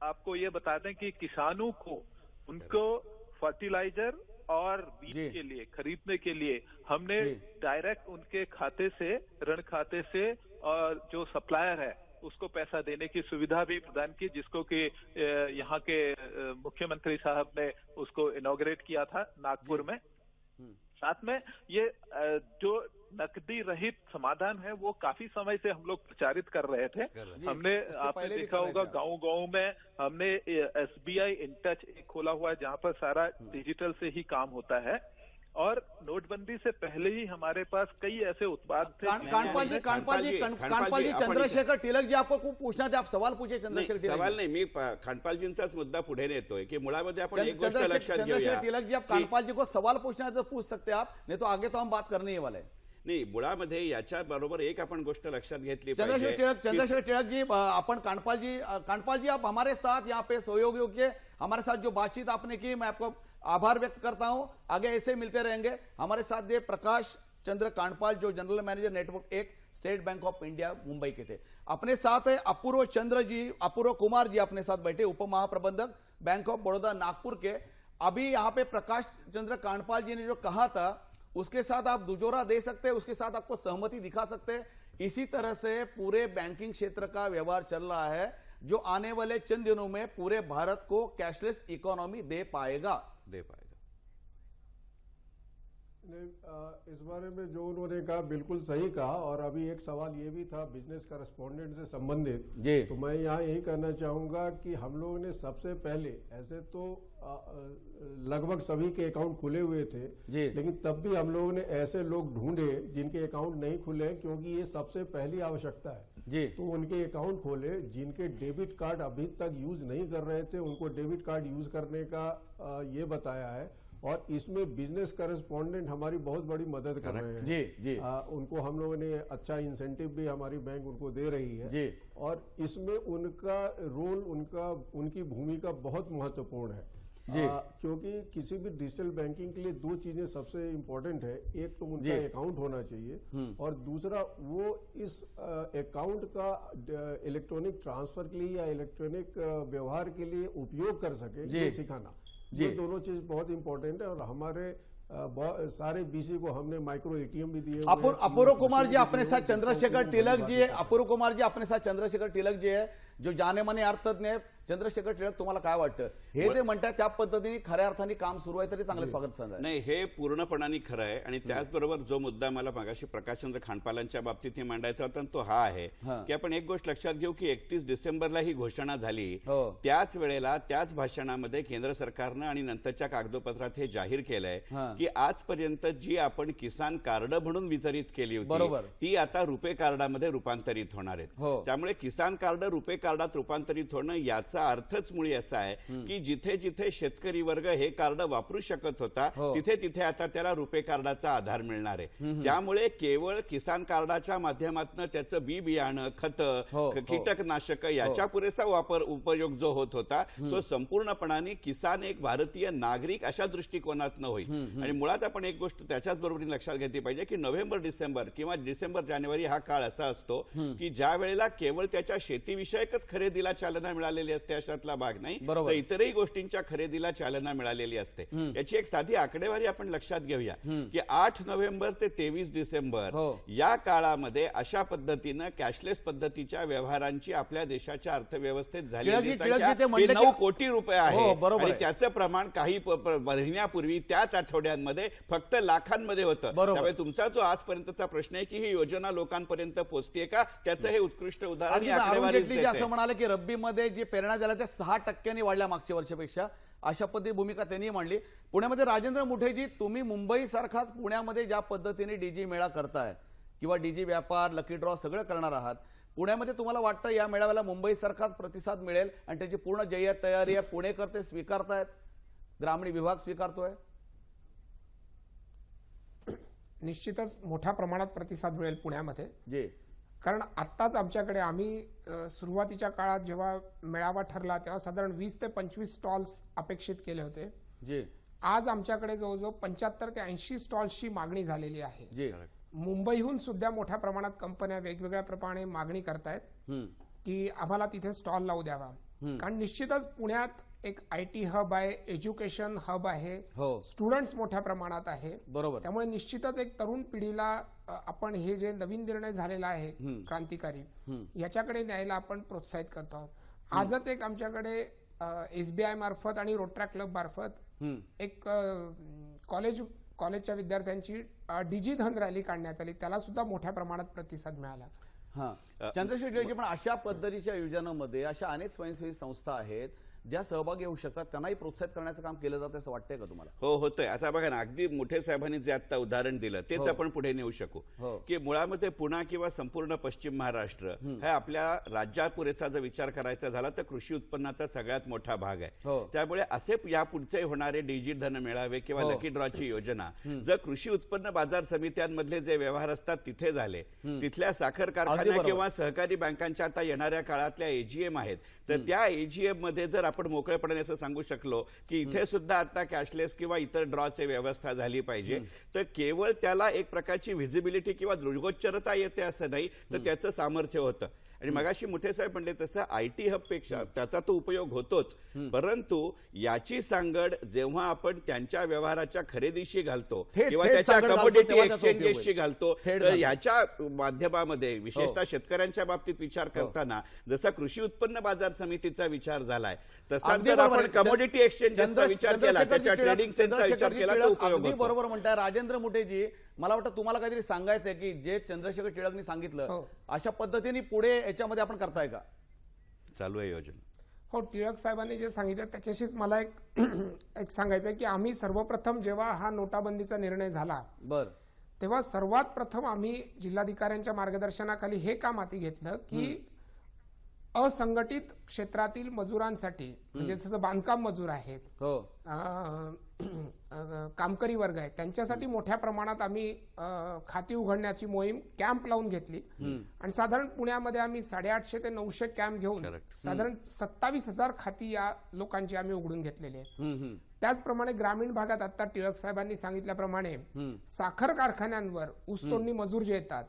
आपको ये बता दें कि किसानों को उनको फर्टिलाइजर और बीज के लिए खरीदने के लिए हमने डायरेक्ट उनके खाते से, ऋण खाते से और जो सप्लायर है उसको पैसा देने की सुविधा भी प्रदान की, जिसको कि यहाँ के मुख्यमंत्री साहब ने उसको इनॉग्रेट किया था नागपुर में। साथ में ये जो नकदी रहित समाधान है वो काफी समय से हम लोग प्रचारित कर रहे थे। हमने आपने देखा होगा गांव-गांव में हमने SBI इन टच खोला हुआ है जहां पर सारा डिजिटल से ही काम होता है और नोटबंदी से पहले ही हमारे पास कई ऐसे उत्पाद थे। कांडपाल जी, चंद्रशेखर टिलक जी आपको खूप पूछना थे, आप सवाल पूछे चंद्रशेखर टिलक। सवाल नाही, मी खानपालजींचाच मुद्दा पुढे नेतोय की मुळामध्ये आपण एक गोष्ट लक्षात घेऊया। चंद्रशेखर टिलक जी, आप कांडपाल जी को सवाल पूछना है तो पूछ सकते हैं आप, नहीं तो आगे तो हम बात करने ही वाले हैं। नाही, मुळामध्ये याच्या बरोबर एक आपण गोष्ट लक्षात घेतली चंद्रशेखर टिलक जी, अपन कांडपाल जी आप हमारे साथ यहाँ पे सहयोगियों के हमारे साथ जो बातचीत आपने की, मैं आपको आभार व्यक्त करता हूं। आगे ऐसे मिलते रहेंगे। हमारे साथ ये प्रकाश चंद्र कांडपाल जो general manager network 1 State Bank of India Mumbai के थे। अपने साथ है अपूर्व कुमार जी अपने साथ बैठे, उप महाप्रबंधक बैंक ऑफ बड़ौदा नागपुर के। अभी यहाँ पे प्रकाश चंद्र कांडपाल जी ने जो कहा था उसके साथ आप दुजोरा दे सकते हैं, उसके साथ आपको सहमति दिखा सकते हैं। इसी तरह से पूरे बैंकिंग क्षेत्र का व्यवहार चल रहा है जो आने वाले चंद दिनों में पूरे भारत को कैशलेस इकोनॉमी दे पाएगा। इस बारे में जो उन्होंने कहा बिल्कुल सही कहा। और अभी एक सवाल ये भी था बिजनेस करस्पॉन्डेंट से संबंधित, तो मैं यहाँ यही कहना चाहूंगा कि हम लोगों ने सबसे पहले, ऐसे तो लगभग सभी के अकाउंट खुले हुए थे, लेकिन तब भी हम लोगों ने ऐसे लोग ढूंढे जिनके अकाउंट नहीं खुले, क्योंकि ये सबसे पहली आवश्यकता है। तो उनके अकाउंट खोले, जिनके डेबिट कार्ड अभी तक यूज नहीं कर रहे थे उनको डेबिट कार्ड यूज करने का ये बताया है। और इसमें बिजनेस करस्पॉन्डेंट हमारी बहुत बड़ी मदद कर रहे हैं। उनको हम लोगों ने अच्छा इंसेंटिव भी हमारी बैंक उनको दे रही है और इसमें उनका रोल, उनकी भूमिका बहुत महत्वपूर्ण है। क्योंकि किसी भी डिजिटल बैंकिंग के लिए दो चीजें सबसे इम्पोर्टेंट है, एक तो उनका अकाउंट होना चाहिए और दूसरा वो इस अकाउंट का इलेक्ट्रॉनिक ट्रांसफर के लिए या इलेक्ट्रॉनिक व्यवहार के लिए उपयोग कर सके, ये सिखाना। ये दोनों चीज बहुत इंपॉर्टेंट है और हमारे सारे बीसी को हमने माइक्रो एटीएम भी दिए। अपूर्व कुमार जी अपने साथ चंद्रशेखर टिलक जी है। अपूर्व कुमार जी अपने साथ चंद्रशेखर टिलक जी है जो जाने माने अर्थतज्ञ आहे। चंद्रशेखर टिळक, तुम्हाला काय वाटतं? हे जे म्हणतात त्या पद्धतीने खऱ्या अर्थाने काम सुरू आहे तरी चांगले स्वागत सांगा। नाही, हे पूर्णपणाने खरं आहे आणि त्याचबरोबर जो मुद्दा मला मागाशी प्रकाशचंद्र खानपालांच्या बाबतीत मांडायचा होता तो हा आहे की आपण एक गोष्ट लक्षात घेऊ की 31 डिसेंबरला ही घोषणा झाली, त्याच वेळेला त्याच भाषणामध्ये केंद्र सरकारनं आणि नंतरच्या कागदोपत्रात हे जाहीर केलंय की आजपर्यंत जी आपण किसान कार्ड म्हणून वितरित केली होती ती आता रुपे कार्डामध्ये रूपांतरित होणार आहेत। त्यामुळे किसान कार्ड रुपे कार्डात रूपांतरित होणं याचा अर्थच मुळी असा आहे की जिथे जिथे शेतकरी वर्ग हे कार्ड वापरू शकत होता तिथे तिथे आता त्याला रुपे कार्डाचा आधार मिळणार आहे। त्यामुळे केवळ किसान कार्डाच्या माध्यमातून त्याचं बी बियाणं, खत, कीटकनाशक याचा पुरेसा वापर उपयोग जो होत होता तो संपूर्णपणाने किसान एक भारतीय नागरिक अशा दृष्टिकोनातून होईल। आणि मुळात आपण एक गोष्ट त्याच्याच बरोबरीने लक्षात घेतली पाहिजे की नोव्हेंबर डिसेंबर किंवा डिसेंबर जानेवारी हा काळ असा असतो की ज्या वेळेला केवळ त्याच्या शेतीविषयकच खरेदीला चालना मिळालेली असते असते अशातला भाग नाही, बरोबर. तर इतरही गोष्टींच्या खरेदीला चालना मिळालेली असते. याची एक साधी आकडेवारी आपण लक्षात घेऊया की 8 नोव्हेंबर ते 23 डिसेंबर या काळामध्ये अशा पद्धतीनं कॅशलेस पद्धतीच्या व्यवहारांची आपल्या देशाच्या अर्थव्यवस्थेत झालेली संख्या 9 कोटी रुपये आहे. आणि त्याचं प्रमाण काही महिन्यापूर्वी त्याच आठवड्यांमध्ये फक्त लाखांमध्ये होतं. त्यामुळे तुमचा जो आजपर्यंतचा प्रश्न आहे की ही योजना लोकांपर्यंत पोहोचते का, त्याचं हे उत्कृष्ट उदाहरण अरुण जेटली असं म्हणाले की रब्बीमध्ये जे पेरण्या झाल्या त्या 6% वाढल्या मागच्या वर्षापेक्षा. अशा पद्धती भूमिका त्यांनी मांडली. पुण्यामध्ये राजेंद्र मुठेजी, तुम्ही मुंबई सारखाच पुण्यामध्ये ज्या पद्धतीने डीजी मेळा करताय किंवा डीजी व्यापार, लकी ड्रॉ सगळं करणार आहात, पुण्यामध्ये तुम्हाला वाटतं या मेळाव्याला मुंबई सारखाच प्रतिसाद मिळेल आणि त्याची पूर्ण जय्यत तयारी आहे, पुणेकर ते स्वीकारतायत, ग्रामीण विभाग स्वीकारतोय? निश्चितच मोठ्या प्रमाणात प्रतिसाद मिळेल पुण्यामध्ये. जी, कारण आत्ताच आमच्याकडे आम्ही सुरुवातीच्या काळात जेव्हा मेळावा ठरला तेव्हा साधारण 20 ते 25 स्टॉल्स अपेक्षित केले होते. जी, आज आमच्याकडे जवळजवळ 75 ते 80 स्टॉल्सची मागणी झालेली आहे. जी. मुंबईहून सुद्धा मोठ्या प्रमाणात कंपन्या वेगवेगळ्या प्रमाणे मागणी करतायत की आम्हाला तिथे स्टॉल लावू द्यावा. कारण निश्चितच पुण्यात एक IT हब आहे, एज्युकेशन हब आहे, स्टुडंट्स मोठ्या प्रमाणात आहे. बरोबर. त्यामुळे निश्चितच एक तरुण पिढीला आपण हे जे नवीन निर्णय झालेला आहे क्रांतिकारी, याच्याकडे न्यायला आपण प्रोत्साहित करतो आहोत. आजच एक आमच्याकडे SBI मार्फत आणि रोटरी क्लब मार्फत एक कॉलेजच्या विद्यार्थ्यांची डिजी धन रॅली काढण्यात आली. त्याला सुद्धा मोठ्या प्रमाणात प्रतिसाद मिळाला. चंद्रशेखर, पण अशा पद्धतीच्या योजनांमध्ये अशा अनेक स्वयंसेवी संस्था आहेत ज्या सहभागी होऊ शकतात, त्यांनाही प्रोत्साहित करण्याचं काम केलं जातं असं वाटतंय का तुम्हाला? हो, होतंय. आता बघा ना, अगदी मोठे साहेबांनी जे आता उदाहरण दिलं तेच आपण पुढे नेऊ शकू की मुळामध्ये पुणे किंवा संपूर्ण पश्चिम महाराष्ट्र हा आपल्या राज्यापुरेचा जर विचार करायचा झाला तर कृषी उत्पन्नाचा सगळ्यात मोठा भाग आहे. त्यामुळे असे यापुढचे होणारे डिजी धन मेळावे किंवा लकी ड्रॉची योजना जर कृषी उत्पन्न बाजार समित्यांमधले जे व्यवहार असतात तिथे झाले, तिथल्या साखर कारखान्या किंवा सहकारी बँकांच्या आता येणाऱ्या काळातल्या AGM आहेत, तर त्या AGM मध्ये जर आपण मोकळेपणाने असं सांगू शकलो की इथे सुद्धा आता कॅशलेस किंवा इतर ड्रॉची व्यवस्था झाली पाहिजे, तर केवळ त्याला एक प्रकारची व्हिजिबिलिटी किंवा दृढगोचरता येते असं नाही, तर त्याचं सामर्थ्य होतं. आणि मगाशी मुठे साहेब म्हणले तसं IT हब पेक्षा त्याचा तो उपयोग होतोच, परंतु याची सांगड जेव्हा आपण त्यांच्या व्यवहाराच्या खरेदीशी घालतो किंवा त्याच्या कमोडिटी एक्सचेंजेसशी घालतो, तर याच्या माध्यमामध्ये विशेषतः शेतकऱ्यांच्या बाबतीत विचार करताना जसा कृषी उत्पन्न बाजार समितीचा विचार झालाय तसा जर आपण कमोडिटी एक्सचेंजेसचा विचार केला, त्याच्या ट्रेडिंग सेलचा विचार केला तर उपयोग होतो. बरोबर म्हणताय राजेंद्र मुठेजी. मला वाटतं तुम्हाला काहीतरी सांगायचंय की जे चंद्रशेखर टिळकनी सांगितलं अशा पद्धतीने पुढे याच्यामध्ये आपण करताय का? चालू आहे योजना. हो, टिळक साहेबांनी जे सांगितलं त्याच्याशीच मला एक सांगायचं आहे की आम्ही सर्वप्रथम जेव्हा हा नोटाबंदीचा निर्णय झाला तेव्हा सर्वात प्रथम आम्ही जिल्हाधिकाऱ्यांच्या मार्गदर्शनाखाली हे काम हाती घेतलं की असंघटित क्षेत्रातील मजुरांसाठी, म्हणजे जसं बांधकाम मजूर आहेत, कामकरी वर्ग आहेत, त्यांच्यासाठी मोठ्या प्रमाणात आम्ही खाती उघडण्याची मोहीम कॅम्प लावून घेतली. आणि साधारण पुण्यामध्ये आम्ही 850 ते 900 कॅम्प घेऊन साधारण 27,000 खाती या लोकांची आम्ही उघडून घेतलेली आहे. त्याचप्रमाणे ग्रामीण भागात आता टिळक साहेबांनी सांगितल्याप्रमाणे साखर कारखान्यांवर ऊसतोडणी मजूर जे येतात,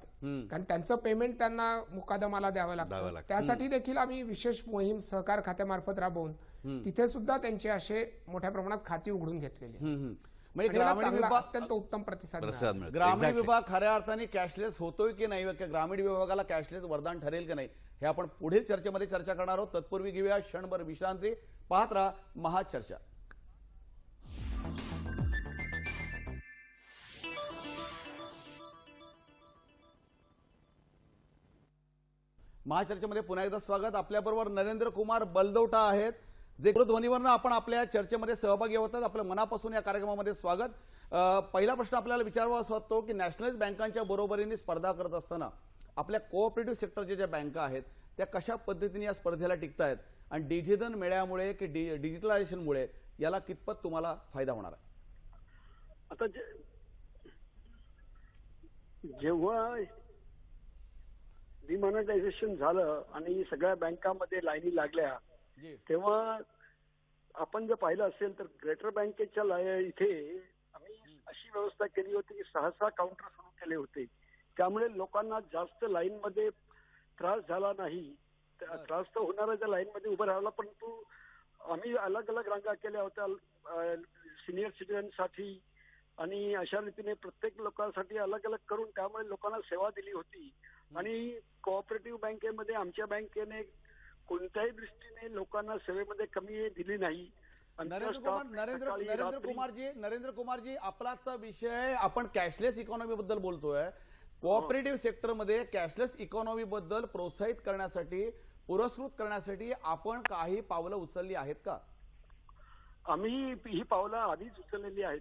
कारण त्यांचं पेमेंट त्यांना मुकादमाला द्यावं लागतं, त्यासाठी देखील आम्ही विशेष मोहीम सहकार खात्यामार्फत राबवून तिथे सुद्धा त्यांचे असे मोठ्या प्रमाणात खाती उघडून घेतलेली. म्हणजे ग्रामीण विभाग अत्यंत उत्तम प्रतिसाद. ग्रामीण विभाग खऱ्या अर्थाने कॅशलेस होतोय की नाही, ग्रामीण विभागाला कॅशलेस वरदान ठरेल की नाही, हे आपण पुढील चर्चेमध्ये चर्चा करणार आहोत. तत्पूर्वी घेऊया क्षणभर विश्रांती. पाहत राहा महाचर्चा. महाचर्चेमध्ये पुन्हा एकदा स्वागत. आपल्याबरोबर नरेंद्र कुमार बलदौटा आहेत, जे दूरध्वनीवरनं आपण आपल्या चर्चेमध्ये सहभागी होतात. आपल्या मनापासून या कार्यक्रमामध्ये स्वागत. पहिला प्रश्न आपल्याला विचारावा असं वाटतो की नॅशनलाइज बँकांच्या बरोबरीने स्पर्धा करत असताना आपल्या कोऑपरेटिव्ह सेक्टरच्या ज्या बँका आहेत त्या कशा पद्धतीने या स्पर्धेला टिकतायत आणि डिजिधन मेळ्यामुळे की डिजिटलायझेशनमुळे याला कितपत तुम्हाला फायदा होणार आहे? आता जेव्हा डिमॉनिटायझेशन झालं आणि सगळ्या बँकांमध्ये लाईनी लागल्या, तेव्हा आपण जर पाहिलं असेल तर ग्रेटर बँकेच्या इथे आम्ही अशी व्यवस्था केली होती की 6 काउंटर सुरू केले होते. त्यामुळे लोकांना जास्त लाईन मध्ये त्रास झाला नाही त्रास तर होणाऱ्या लाईनमध्ये उभं राहायला, परंतु आम्ही अलग अलग रांगा केल्या होत्या सिनियर सिटीजनसाठी आणि अशा रीतीने प्रत्येक लोकांसाठी अलग अलग करून त्यामुळे लोकांना सेवा दिली होती. आणि कोऑपरेटिव्ह बँकेमध्ये आमच्या बँकेने कोणत्याही दृष्टीने लोकांना सेवेमध्ये कमी दिली नाही. नरेंद्र कुमारजी, आपलाचा विषय आपण कॅशलेस इकॉनॉमी बद्दल बोलतोय. कोऑपरेटिव्ह सेक्टरमध्ये कॅशलेस इकॉनॉमी बद्दल प्रोत्साहित करण्यासाठी, पुरस्कृत करण्यासाठी आपण काही पावलं उचलली आहेत का? आम्ही ही पावलं आधीच उचललेली आहेत.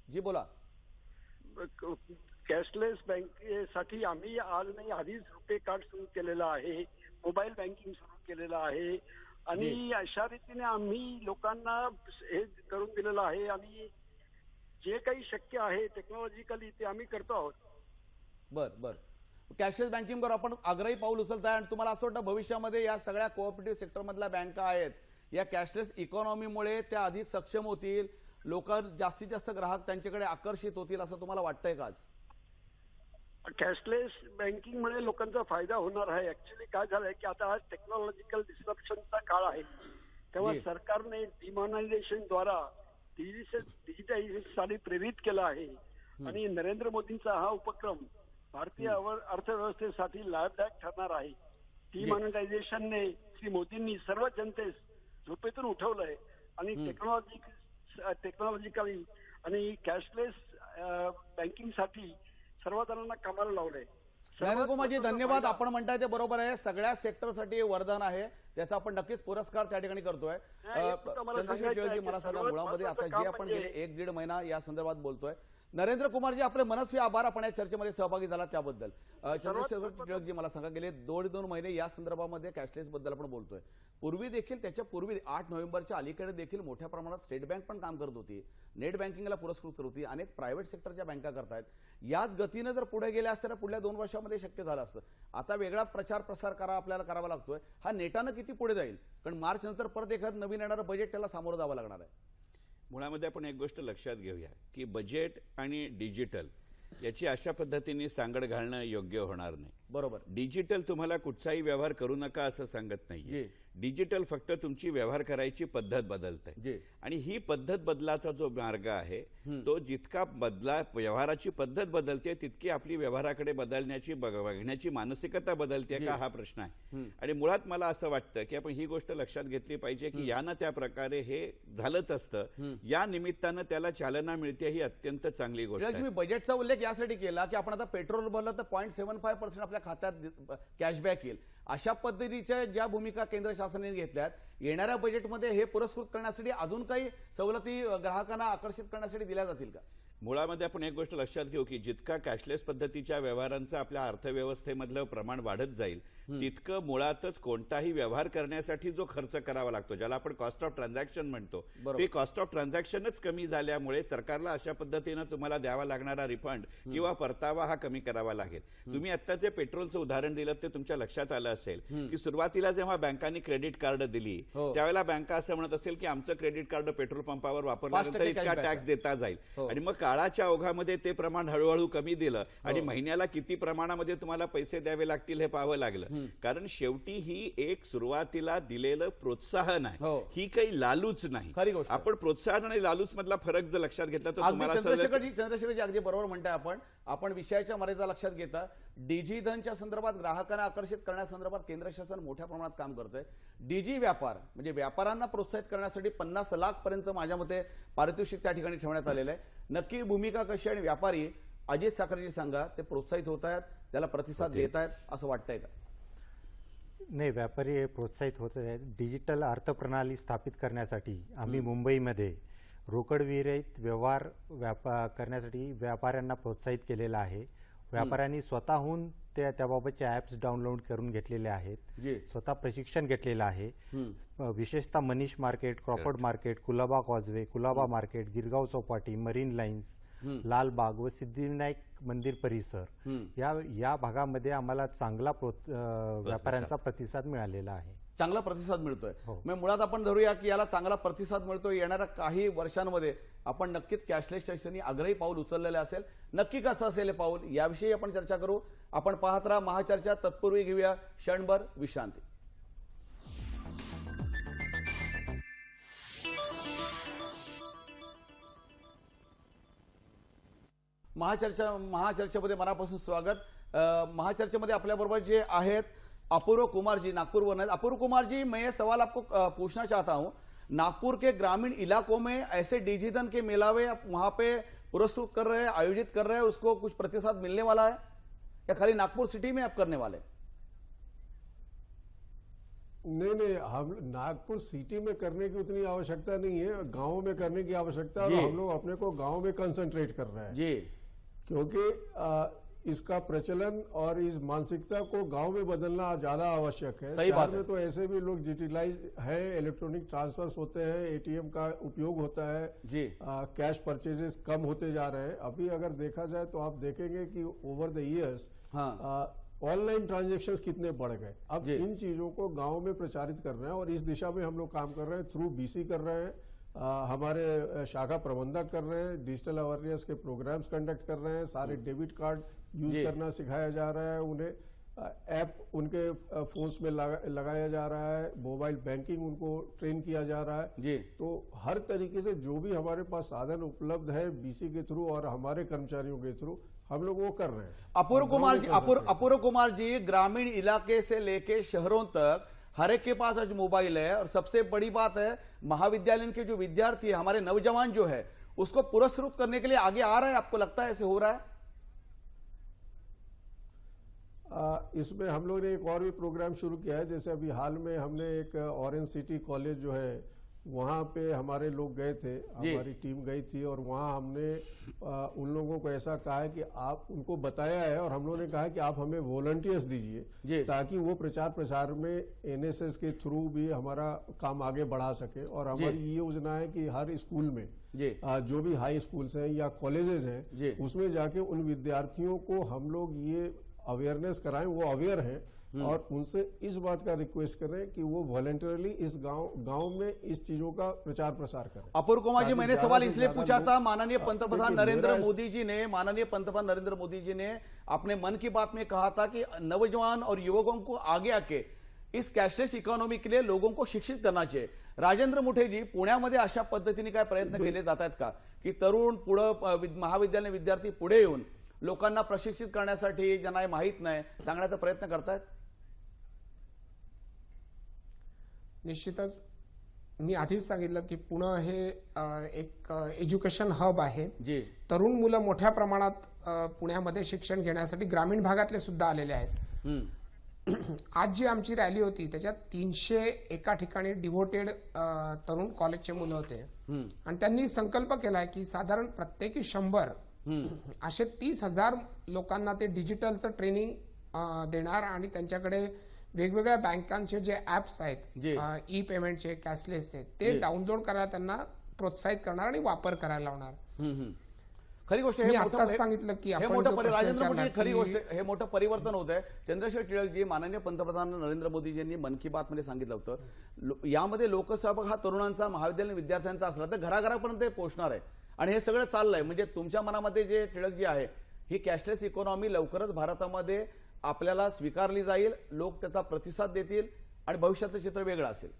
जी बोला. कॅशलेस बँकेसाठी आम्ही आज नाही, आधीच रुपे कार्ड सुरू केलेलं आहे, मोबाईल बँकिंग सुरू केलेलं आहे आणि अशा रीतीने आम्ही लोकांना हे करून दिलेलं आहे आणि जे काही शक्य आहे टेक्नॉलॉजिकली ते आम्ही करतो आहोत. बर. कॅशलेस बँकिंगवर आपण आग्रही पाऊल उचलताय आणि तुम्हाला असं वाटतं भविष्यामध्ये या सगळ्या कोऑपरेटिव्ह सेक्टर मधल्या बँका आहेत या कॅशलेस इकॉनॉमीमुळे त्या अधिक सक्षम होतील, लोक जास्तीत जास्त ग्राहक त्यांच्याकडे आकर्षित होतील असं तुम्हाला वाटतंय का? कॅशलेस बँकिंगमुळे लोकांचा फायदा होणार आहे. ऍक्च्युली काय झालंय की आता आज टेक्नॉलॉजिकल डिस्ट्रप्शनचा काळ आहे, तेव्हा सरकारने डिमॉनिटायझेशनद्वारा डिजिटायझेशनसाठी प्रेरित केलं आहे आणि नरेंद्र मोदींचा हा उपक्रम भारतीय अर्थव्यवस्थेसाठी लाभदायक ठरणार आहे. डिमॉनिटायझेशनने श्री मोदींनी सर्व जनतेस झोपेतून उठवलंय आणि टेक्नॉलॉजिकली आणि कॅशलेस बँकिंगसाठी सर्व जणांना कामाला लावलंय. नरेंद्र कुमारजी, धन्यवाद. आपण म्हणताय ते बरोबर आहे, सगळ्या सेक्टरसाठी वरदान आहे, त्याचा आपण नक्कीच पुरस्कार त्या ठिकाणी करतोय. चंद्रशेखर टिळकजी, मला सांगा, मुळामध्ये आता जे आपण गेले 1-1.5 महिना या संदर्भात बोलतोय. नरेंद्र कुमारजी, आपले मनस्वी आभार, आपण या चर्चेमध्ये सहभागी झाला त्याबद्दल. चंद्रशेखर टिळकजी, मला सांगा, गेले 2 महिने या संदर्भामध्ये कॅशलेस बद्दल आपण बोलतोय. पूर्वी देखील, त्याच्या पूर्वी 8 नोव्हेंबरच्या अलीकडे देखील मोठ्या प्रमाणात स्टेट बँक पण काम करत होती, नेट बँकिंगला पुरस्कृत करत होती, अनेक प्रायव्हेट सेक्टरच्या बँका करतायत. याच गतीनं जर पुढे गेल्या असतं तर पुढल्या 2 वर्षामध्ये शक्य झालं असतं. आता वेगळा प्रचार प्रसार आपल्याला करावा लागतोय. हा नेटानं किती पुढे जाईल? कारण मार्च नंतर परत एखादं नवीन येणारं बजेट त्याला सामोरं जावं लागणार आहे. मुळामध्ये आपण एक गोष्ट लक्षात घेऊया की बजेट आणि डिजिटल याची अशा पद्धतीने सांगड घालणं योग्य होणार नाही. बरोबर. डिजिटल तुम्हाला कुठचाही व्यवहार करू नका असं सांगत नाही. डिजिटल फक्त तुमची व्यवहार करायची पद्धत बदलते आणि ही पद्धत बदलाचा जो मार्ग आहे तो जितका व्यवहाराची पद्धत बदलते तितकी आपली व्यवहाराकडे बघण्याची मानसिकता बदलते का, हा प्रश्न आहे. आणि मुळात मला असं वाटतं की आपण ही गोष्ट लक्षात घेतली पाहिजे की यानं त्या प्रकारे हे झालंच असतं, या निमित्तानं त्याला चालना मिळते, ही अत्यंत चांगली गोष्ट आहे. मी बजेटचा उल्लेख यासाठी केला की आपण आता पेट्रोल भरलं तर 0.75% आपल्या खात्यात कॅशबॅक येईल. अशा पद्धतीच्या ज्या भूमिका केंद्र शासनाने घेतल्यात, येणाऱ्या बजेटमध्ये हे पुरस्कृत करण्यासाठी अजून काही सवलती ग्राहकांना आकर्षित करण्यासाठी दिल्या जातील का? मुळामध्ये आपण एक गोष्ट लक्षात घेऊ की जितका कॅशलेस पद्धतीच्या व्यवहारांचं आपल्या अर्थव्यवस्थेमधलं प्रमाण वाढत जाईल तितकं मुळातच कोणताही व्यवहार करण्यासाठी जो खर्च करावा लागतो, ज्याला आपण कॉस्ट ऑफ ट्रान्झॅक्शन म्हणतो, ते कॉस्ट ऑफ ट्रान्झॅक्शनच कमी झाल्यामुळे सरकारला अशा पद्धतीनं तुम्हाला द्यावा लागणारा रिफंड किंवा परतावा हा कमी करावा लागेल. तुम्ही आता जे पेट्रोलचं उदाहरण दिलं ते तुमच्या लक्षात आलं असेल की सुरुवातीला जेव्हा बँकांनी क्रेडिट कार्ड दिली त्यावेळेला बँका असं म्हणत असेल की आमचं क्रेडिट कार्ड पेट्रोल पंपावर वापरल्यानंतर इतका टॅक्स देता जाईल आणि मग काळाच्या ओघामध्ये ते प्रमाण हळूहळू कमी दिलं आणि महिन्याला किती प्रमाणामध्ये तुम्हाला पैसे द्यावे लागतील हे पाहावं लागलं. कारण शेवटी ही एक सुरुवातीला दिलेलं प्रोत्साहन आहे, ही काही लालूच नाही. आपण प्रोत्साहन आणि लालूच मधला फरक जर लक्षात घेतला तर तुम्हाला चंद्रशेखरजी अगदी बरोबर म्हणताय आपण. आपण विषयाच्या मर्यादा लक्षात घेता डिजिधनच्या संदर्भात ग्राहकांना आकर्षित करण्यासंदर्भात केंद्र शासन मोठ्या प्रमाणात काम करतंय. डिजी व्यापार म्हणजे व्यापाऱ्यांना प्रोत्साहित करण्यासाठी 50 लाख पर्यंत माझ्या मते पारितोषिक त्या ठिकाणी ठेवण्यात आलेलं आहे. नक्की भूमिका कशी आणि व्यापारी अजित साखरेजी सांगा, ते प्रोत्साहित होत आहेत, त्याला प्रतिसाद देत आहेत असं वाटतंय का? नाही, व्यापारी प्रोत्साहित होत आहेत. डिजिटल अर्थप्रणाली स्थापित करण्यासाठी आम्ही मुंबईमध्ये रोकडविरहित व्यवहार करण्यासाठी व्यापाऱ्यांना प्रोत्साहित केलेलं आहे. व्यापाऱ्यांनी स्वतःहून त्याबाबतचे ॲप्स डाउनलोड करून घेतलेले आहेत, स्वतः प्रशिक्षण घेतलेलं आहे. विशेषतः Manish Market, Crawford Market, Colaba Causeway, Colaba Market, Girgaon Chowpatty, Marine Lines, Lalbaug व सिद्धिविनायक मंदिर परिसर या भागामध्ये आम्हाला चांगला व्यापाऱ्यांचा प्रतिसाद मिळालेला आहे. चांगला प्रतिसाद मिळतोय. हो. मग मुळात आपण धरूया की याला चांगला प्रतिसाद मिळतोय. येणाऱ्या काही वर्षांमध्ये आपण नक्कीच कॅशलेसच्या दिशेने आग्रही पाऊल उचललेले असेल. नक्की कसं असेल हे पाऊल, याविषयी आपण चर्चा करू. आपण पाहत राहा महाचर्चा. तत्पूर्वी घेऊया क्षणभर विश्रांती. महाचर्चेमध्ये मनापासून स्वागत. महाचर्चेमध्ये आपल्याबरोबर जे आहेत अपूर्व कुमार जी, नागपुर में। अपूर्व कुमार जी, मैं ये सवाल आपको पूछना चाहता हूं, नागपुर के ग्रामीण इलाकों में ऐसे डिजिधन के मेलावे आप वहां पे पुरस्कृत कर रहे हैं, आयोजित कर रहे हैं, उसको कुछ प्रतिसाद मिलने वाला है या खाली नागपुर सिटी में आप करने वाले? नहीं, हम नागपुर सिटी में करने की उतनी आवश्यकता नहीं है, गांव में करने की आवश्यकता है। और हम लोग अपने को गांव में कंसंट्रेट कर रहे हैं जी, क्योंकि इसका प्रचलन और इस मानसिकता को गांव में बदलना ज्यादा आवश्यक है। सही बात शहर में तो ऐसे भी लोग डिजिटलाइज है, इलेक्ट्रॉनिक ट्रांसफर्स होते हैं, एटीएम का उपयोग होता है जी, कैश परचेजेस कम होते जा रहे हैं। अभी अगर देखा जाए तो आप देखेंगे कि over the years online transactions कितने बढ़ गए। अब इन चीजों को गांव में प्रचारित कर रहे हैं और इस दिशा में हम लोग काम कर रहे हैं। थ्रू बीसी कर रहे हैं, हमारे शाखा प्रबंधक कर रहे हैं, डिजिटल अवेयरनेस के प्रोग्राम्स कंडक्ट कर रहे हैं, सारे डेबिट कार्ड यूज करना सिखाया जा रहा है, उन्हें ऐप उनके फोन्स में लगाया जा रहा है, मोबाइल बैंकिंग उनको ट्रेन किया जा रहा है जी। तो हर तरीके से जो भी हमारे पास साधन उपलब्ध है बीसी के थ्रू और हमारे कर्मचारियों के थ्रू हम लोग वो कर रहे हैं। अपूर्व कुमार जी, ग्रामीण इलाके से लेके शहरों तक हर एक के पास आज मोबाइल है और सबसे बड़ी बात है महाविद्यालय के जो विद्यार्थी है, हमारे नौजवान जो है, उसको पुरस्कृत करने के लिए आगे आ रहा है। आपको लगता है ऐसे हो रहा है? इसमें हम लोग ने एक और भी प्रोग्राम शुरू किया है। जैसे अभी हाल में हमने एक ऑरेंज सिटी कॉलेज जो है वहाँ पे हमारे लोग गए थे, हमारी टीम गई थी और वहाँ हमने उन लोगों को ऐसा कहा है कि आप उनको बताया है और हम लोगों ने कहा है कि आप हमें वॉलंटियर्स दीजिए ताकि वो प्रचार प्रसार में एनएसएस के थ्रू भी हमारा काम आगे बढ़ा सके। और हमारी ये योजना है कि हर स्कूल में जो भी हाई स्कूल्स हैं या कॉलेजेस हैं उसमें जाके उन विद्यार्थियों को हम लोग ये अवेयरनेस कराएं, वो अवेयर हैं और उनसे इस बात का रिक्वेस्ट करें कि वो वॉलंटरली इस गांव में इस चीजों का प्रचार प्रसार करें। अपूर्व कुमार जी, मैंने सवाल इसलिए पूछा था, माननीय पंतप्रधान नरेंद्र मोदी जी ने अपने मन की बात में कहा था कि नौजवान और युवकों को आगे आके इस कॅशलेस इकॉनॉमी के लिए लोगों को शिक्षित करना चाहिए। राजेंद्र मुठे जी, पुण्यामध्ये अशा पद्धतीने काय प्रयत्न केले जात आहेत का की तरुण पुढे महाविद्यालय विद्यार्थी पुढे येऊन लोकांना प्रशिक्षित करण्यासाठी, ज्यांना माहित नाही, सांगण्याचा प्रयत्न करतायत? निश्चितच मी आधीच सांगितलं की पुणे हे एक एज्युकेशन हब आहे जी। तरुण मुलं मोठ्या प्रमाणात पुण्यामध्ये शिक्षण घेण्यासाठी ग्रामीण भागातले सुद्धा आलेले आहेत। आज जी आमची रॅली होती त्याच्यात 300 एका ठिकाणी डिव्होटेड तरुण कॉलेजचे मुलं होते आणि त्यांनी संकल्प केलाय की साधारण प्रत्येकी 100 असे 30,000 लोकांना ते डिजिटलचं ट्रेनिंग देणार आणि त्यांच्याकडे वेगवेगळ्या बँकांचे जे ऍप्स आहेत ई पेमेंटचे, कॅशलेसचे, ते डाउनलोड करायला त्यांना प्रोत्साहित करणार आणि वापर करायला लावणार। खरी गोष्ट मी आताच सांगितलं की हे मोठं परिवर्तन होत आहे। चंद्रशेखर टिळक जी, माननीय पंतप्रधान नरेंद्र मोदीजींनी मन की बात मध्ये सांगितलं होतं, यामध्ये लोकसहभाग हा तरुणांचा, महाविद्यालयीन विद्यार्थ्यांचा असला तर घराघरापर्यंत ते पोहोचणार आहे आणि हे सगळं चाललंय। म्हणजे तुमच्या मनामध्ये जे टिळक जी आहे, ही कॅशलेस इकॉनॉमी लवकरच भारतामध्ये आपल्याला स्वीकारली जाईल, लोक त्याचा प्रतिसाद देतील आणि भविष्याचं चित्र वेगळं असेल।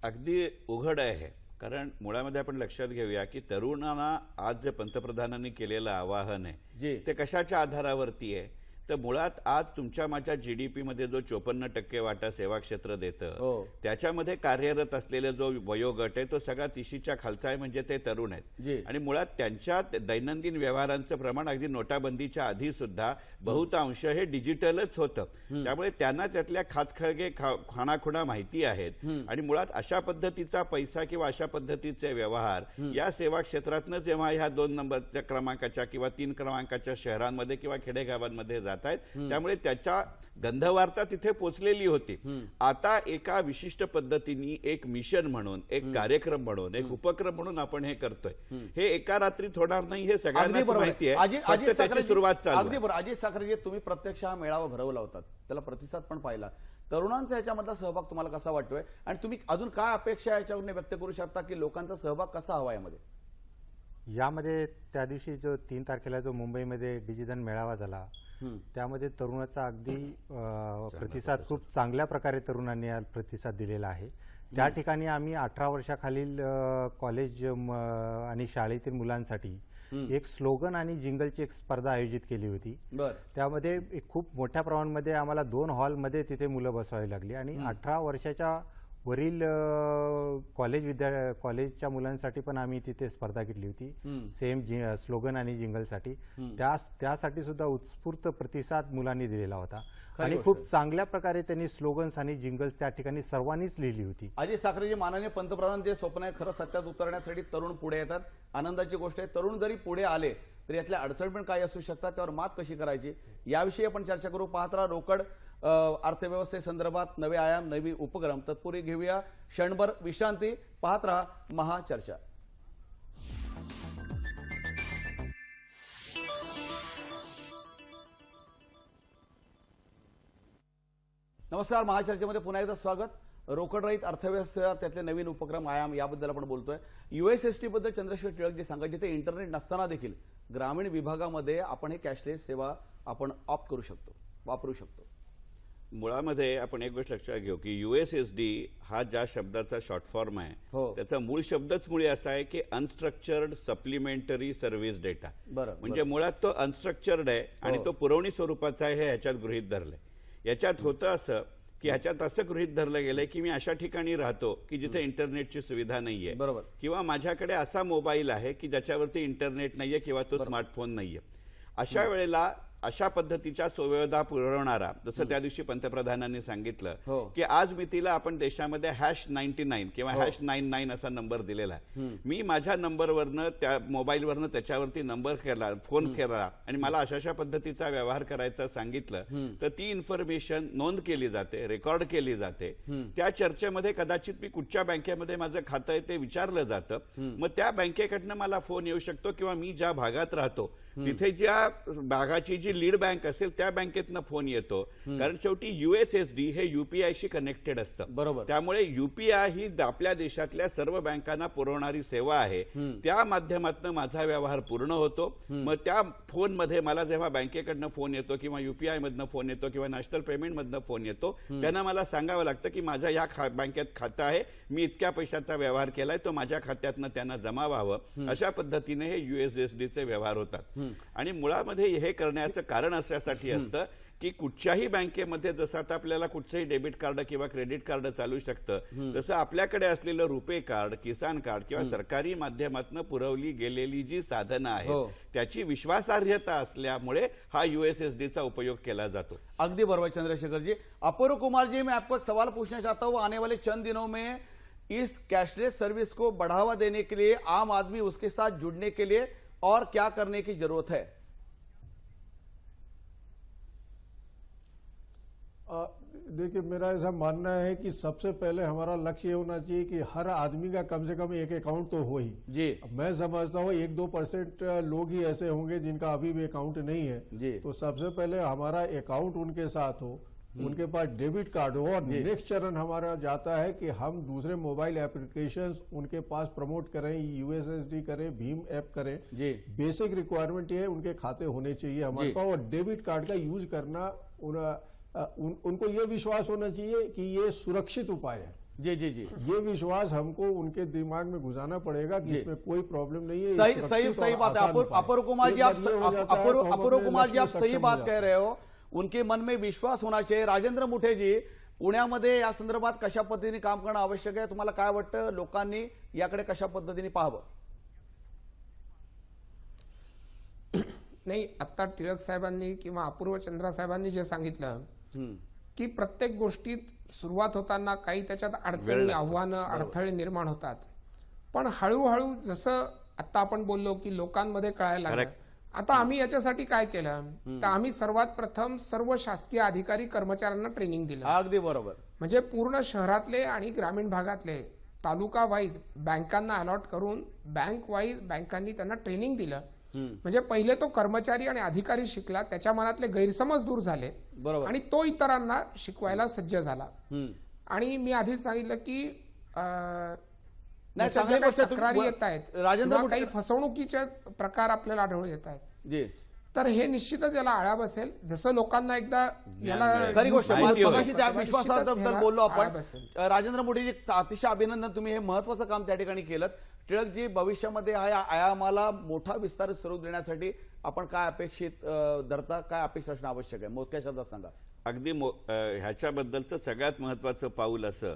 अगदी उघड आहे, कारण मुळामध्ये आपण लक्षात घेऊया की तरुणांना आज जे पंतप्रधानांनी केलेलं आवाहन आहे ते कशाच्या आधारावरती आहे, तर मुळात आज तुमच्या माझ्या जीडीपी मध्ये जो 54% वाटा सेवा क्षेत्र देतं त्याच्यामध्ये कार्यरत असलेले जो वयोगट आहे तो सगळा 30च्या खालचा आहे, म्हणजे ते तरुण आहेत आणि मुळात त्यांच्या दैनंदिन व्यवहारांचं प्रमाण अगदी नोटाबंदीच्या आधी सुद्धा बहुतांश हे डिजिटलच होतं। त्यामुळे त्यांना त्यातल्या खाचखळगे खाणाखुणा माहिती आहेत आणि मुळात अशा पद्धतीचा पैसा किंवा अशा पद्धतीचे व्यवहार या सेवा क्षेत्रातनं जेव्हा ह्या 2 नंबरच्या क्रमांकाच्या किंवा 3 क्रमांकाच्या शहरांमध्ये किंवा खेडेगावांमध्ये त्यामुळे त्याच्या गंधवार्ता तिथे पोचलेली होती। आता एका विशिष्ट पद्धतीने एक मिशन म्हणून, एक कार्यक्रम म्हणून, एक उपक्रम म्हणून आपण हे करतोय। हे एका रात्रीत होणार नाही, हे सगळ्यांना माहिती आहे, फक्त त्याची सुरुवात चालू आहे। अगदी बरोबर। अजित साखरेजी, तुम्ही प्रत्यक्ष हा मेळावा भरवला होता, त्याला प्रतिसाद पण पाहिला, तरुणांचा याच्यामधला सहभाग तुम्हाला कसा वाटतोय आणि तुम्ही अजून काय अपेक्षा याच्यावरून व्यक्त करू शकता की लोकांचा सहभाग कसा हवा यामध्ये त्या दिवशी जो 3 तारखेला जो मुंबईमध्ये डिजिधन मेळावा झाला त्यामध्ये तरुणाचा अगदी प्रतिसाद खूप चांगल्या प्रकारे तरुणांनी प्रतिसाद दिलेला आहे। त्या ठिकाणी आम्ही 18 वर्षाखालील कॉलेज आणि शाळेतील मुलांसाठी एक स्लोगन आणि जिंगलची एक स्पर्धा आयोजित केली होती। त्यामध्ये खूप मोठ्या प्रमाणामध्ये आम्हाला 2 हॉलमध्ये तिथे मुलं बसवावी लागली आणि 18 वर्षाच्या वरील कॉलेजच्या मुलांसाठी पण आम्ही तिथे स्पर्धा घेतली होती सेम स्लोगन आणि जिंगलसाठी। त्यासाठी सुद्धा उत्स्फूर्त प्रतिसाद मुलांनी दिलेला होता आणि खूप चांगल्या प्रकारे त्यांनी स्लोगन्स आणि जिंगल्स त्या ठिकाणी सर्वांनीच लिहिली होती। अजय साखरेजी, माननीय पंतप्रधान जे स्वप्न आहे खरं सत्यात उतरण्यासाठी तरुण पुढे येतात। आनंदाची गोष्ट आहे, तरुण जरी पुढे आले तरी यातल्या अडचणी पण काय असू शकतात, त्यावर मात कशी करायची याविषयी आपण चर्चा करू। पाहत राहा रोकड अर्थव्यवस्थेसंदर्भात नवे आयाम, नवी उपक्रम। तत्पूर्वी घेऊया क्षणभर विश्रांती। पाहत रहा महाचर्चा। नमस्कार, महाचर्चेमध्ये पुन्हा एकदा स्वागत। रोकड रहित अर्थव्यवस्था, त्यातले नवीन उपक्रम, आयाम याबद्दल आपण बोलतोय। USSD बद्दल चंद्रशेखर टिळक जे सांगायचे ते इंटरनेट नसताना देखील ग्रामीण विभागामध्ये आपण हे कॅशलेस सेवा आपण ऑप्ट करू शकतो, वापरू शकतो। मुळामध्ये आपण एक गोष्ट लक्षात घेऊ की USSD हा ज्या शब्दाचा शॉर्ट फॉर्म आहे त्याचा मूळ शब्दच मुळे असा आहे की अनस्ट्रक्चर्ड सप्लिमेंटरी सर्व्हिस डेटा। म्हणजे मुळात तो अनस्ट्रक्चर्ड आहे आणि तो पुरवणी स्वरूपाचा आहे हे ह्याच्यात गृहीत धरलंय। याच्यात होतं असं की ह्याच्यात असं गृहीत धरलं गेलंय की मी अशा ठिकाणी राहतो की जिथे इंटरनेटची सुविधा नाहीये, किंवा माझ्याकडे असा मोबाईल आहे की ज्याच्यावरती इंटरनेट नाहीये किंवा तो स्मार्टफोन नाहीये। अशा वेळेला अशा पद्धतीच्या सुविधा पुरवणारा, जसं त्या दिवशी पंतप्रधानांनी सांगितलं की आज मितीला आपण देशामध्ये #99 किंवा #99 असा नंबर दिलेला आहे। मी माझ्या नंबरवरनं त्या मोबाईलवरनं त्याच्यावरती नंबर केला, फोन केला आणि मला अशा पद्धतीचा व्यवहार करायचा सांगितलं तर ती इन्फॉर्मेशन नोंद केली जाते, रेकॉर्ड केली जाते। त्या चर्चेमध्ये कदाचित मी कुठच्या बँकेमध्ये माझं खातं आहे ते विचारलं जातं, मग त्या बँकेकडनं मला फोन येऊ शकतो किंवा मी ज्या भागात राहतो तिथे ज्या भागाची जी लीड बँक असेल त्या बँकेतनं फोन येतो, कारण शेवटी USSD हे UPI कनेक्टेड असतं। त्यामुळे UPI ही आपल्या देशातल्या सर्व बँकांना पुरवणारी सेवा आहे, त्या माध्यमातून माझा व्यवहार पूर्ण होतो। मग त्या फोन मध्ये मला जेव्हा बँकेकडनं फोन येतो किंवा UPI मधनं फोन येतो किंवा नॅशनल पेमेंट मधनं फोन येतो, त्यांना मला सांगावं लागतं की माझ्या या बँकेत खातं आहे, मी इतक्या पैशाचा व्यवहार केलाय, तो माझ्या खात्यातनं त्यांना जमा व्हावं। अशा पद्धतीने हे USSD चे व्यवहार होतात। आणि मुळामध्ये हे करण्याचं कारण अशासाठी असतं की कुठच्याही बँकेमध्ये जसं आता आपल्याला कुठचंही डेबिट कार्ड किंवा क्रेडिट कार्ड चालू शकतं, तसं आपल्याकडे असलेलं रुपे कार्ड, किसान कार्ड किंवा सरकारी माध्यमातून पुरवली गेलेली जी साधनं आहेत त्याची विश्वासार्हता असल्यामुळे हा USSD चा उपयोग केला जातो। अगदी बरोबर चंद्रशेखर जी। अपूर्व कुमार जी, मैं आपको एक सवाल पूछना चाहता हूँ। आने वाले चंद दिनों में इस कैशलेस सर्विस को बढ़ावा देने के लिए, आम आदमी उसके साथ जुड़ने के लिए और क्या करने की जरूरत है? देखिए, मेरा ऐसा मानना है कि सबसे पहले हमारा लक्ष्य ये होना चाहिए कि हर आदमी का कम से कम एक अकाउंट तो हो ही जी। मैं समझता हूँ 1-2% लोग ही ऐसे होंगे जिनका अभी भी अकाउंट नहीं है जी। तो सबसे पहले हमारा अकाउंट उनके साथ हो, उनके पास डेबिट कार्ड हो, और नेक्स्ट चरण हमारा जाता है कि हम दूसरे मोबाइल एप्लीकेशंस उनके पास प्रमोट करें, USSD करें, भीम ऐप करें जी। बेसिक रिक्वायरमेंट ये है उनके खाते होने चाहिए हमारे पास, और डेबिट कार्ड का यूज करना उनको ये विश्वास होना चाहिए कि ये सुरक्षित उपाय है। जी जी जी, ये विश्वास हमको उनके दिमाग में घुसाना पड़ेगा कि इसमें कोई प्रॉब्लम नहीं है। सही बात है अपूर्व कुमार जी, आप सही बात कह रहे हो। उनके मन में विश्वास होना चाहिए। राजेंद्र मुठे जी, पुण्यामध्ये या संदर्भात कशा पद्धतीने काम करणं आवश्यक आहे, तुम्हाला काय वाटतं, लोकांनी याकडे कशा पद्धतीने पाहावं? नाही, आता टिळक साहेबांनी किंवा अपूर्व चंद्रा साहेबांनी जे सांगितलं की प्रत्येक गोष्टीत सुरुवात होताना काही त्याच्यात अडचणी, आव्हानं, अडथळे निर्माण होतात, पण हळूहळू जसं आता आपण बोललो की लोकांमध्ये कळायला लागलं। आता आम्ही याच्यासाठी काय केलं तर आम्ही सर्वात प्रथम सर्व शासकीय अधिकारी कर्मचाऱ्यांना ट्रेनिंग दिलं। अगदी बरोबर। म्हणजे पूर्ण शहरातले आणि ग्रामीण भागातले तालुका वाईज बँकांना अलॉट करून बँक वाईज बँकांनी त्यांना ट्रेनिंग दिलं म्हणजे पहिले तो कर्मचारी आणि अधिकारी शिकला, त्याच्या मनातले गैरसमज दूर झाले बरोबर. आणि तो इतरांना शिकवायला सज्ज झाला. आणि मी आधीच सांगितलं की त्याच्यात चांगली जे काही गोष्ट आहे. तक्रारी तुम्ही- येत आहेत राजेंद्र किंवा काही मोटे- फसवणुकीचे प्रकार आपल्याला आढळून येत आहेत, जी तर हे निश्चितच याला आळा बसेल. जसं लोकांना एकदा याला खरी गोष्ट आहे. माहिती होईल. मगाशी त्या तेव्हा विश्वासाबद्दल निश्चितच बोललो याला आळा आपण. बसेल. राजेंद्र मोदीजी, अतिशय अभिनंदन, तुम्ही हे महत्वाचं काम त्या ठिकाणी केलं. टिळकजी, भविष्यामध्ये हा आयामाला मोठा विस्तारित स्वरूप देण्यासाठी आपण काय अपेक्षित धरता, काय अपेक्षा असणं आवश्यक आहे, मोजक्या शब्दात सांगा. अगदी ह्याच्याबद्दलचं सगळ्यात महत्वाचं पाऊल असं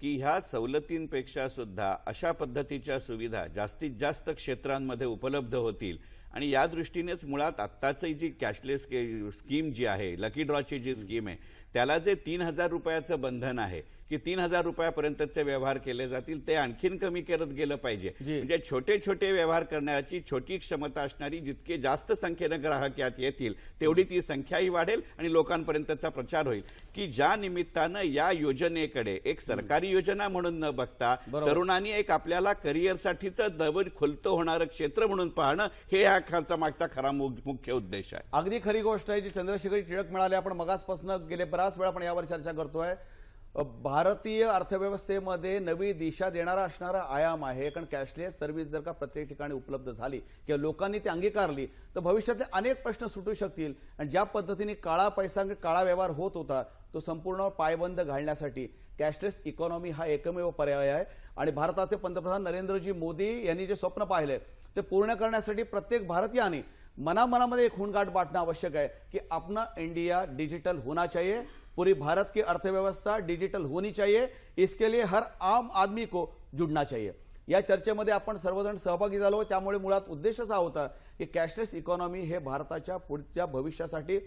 की ह्या सवलतींपेक्षा सुद्धा अशा पद्धतीच्या सुविधा जास्तीत जास्त क्षेत्रांमध्ये उपलब्ध होतील. आणि या दृष्टीनेच मुळात आत्ताची जी कॅशलेस स्कीम जी आहे, लकी ड्रॉची जी स्कीम आहे, त्याला जे 3,000 रुपयाचं बंधन आहे की 3,000 रुपयापर्यंतचे व्यवहार केले जातील, ते आणखीन कमी करत गेलं पाहिजे. म्हणजे छोटे छोटे व्यवहार करण्याची छोटी क्षमता असणारी जितके जास्त संख्येनं ग्राहक यात येतील तेवढी ती संख्याही वाढेल आणि लोकांपर्यंतचा प्रचार होईल. की ज्या निमित्तानं या योजनेकडे एक सरकारी योजना म्हणून न बघता तरुणांनी एक आपल्याला करिअरसाठीचं नवीन खुलतं होणारं क्षेत्र म्हणून पाहणं, हे या खालचा मागचा खरा मुख्य उद्देश आहे. अगदी खरी गोष्ट आहे जी चंद्रशेखर टिळक मिळाले. आपण मगासपासून गेले बराच वेळा आपण यावर चर्चा करतोय. भारतीय अर्थव्यवस्थेमध्ये नवी दिशा देणारा असणारा आयाम आहे. कारण कॅशलेस सर्व्हिस जर का प्रत्येक ठिकाणी उपलब्ध झाली किंवा लोकांनी ती अंगीकारली तर भविष्यातले अनेक प्रश्न सुटू शकतील. आणि ज्या पद्धतीने काळा पैसा काळा व्यवहार होत होता तो संपूर्ण पायबंद घालण्यासाठी कॅशलेस इकॉनॉमी हा एकमेव पर्याय आहे. आणि भारताचे पंतप्रधान नरेंद्रजी मोदी यांनी जे स्वप्न पाहिले ते पूर्ण करण्यासाठी प्रत्येक भारतीयाने मनामनामध्ये एक हुनगाट बांटणं आवश्यक है कि अपना इंडिया डिजिटल होना चाहिए, पूरी भारत की अर्थव्यवस्था डिजिटल होनी चाहिए, इसके लिए हर आम आदमी को जुड़ना चाहिए. या चर्चेमध्ये आपण सर्वजण सहभागी झालो. त्यामुळे मुळात उद्देश असा होता की कॅशलेस इकॉनॉमी हे भारताच्या पुढच्या भविष्यासाठी,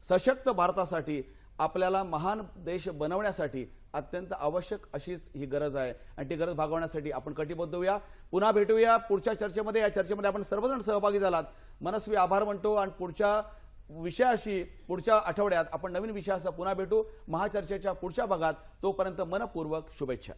सशक्त भारतासाठी, आपल्याला महान देश बनवण्यासाठी अत्यंत आवश्यक अशीच ही गरज आहे. आणि ती गरज भागवण्यासाठी आपण कटिबद्ध होऊया. पुन्हा भेटूया पुढच्या चर्चेमध्ये. या चर्चेमध्ये आपण सर्वजण सहभागी झालात, मनस्वी आभार मानतो. आणि पुढच्या विषयाशी पुढच्या आठवड्यात आपण नवीन विषयासह पुन्हा भेटू महाचर्चेच्या पुढच्या भागात. तोपर्यंत मनपूर्वक शुभेच्छा.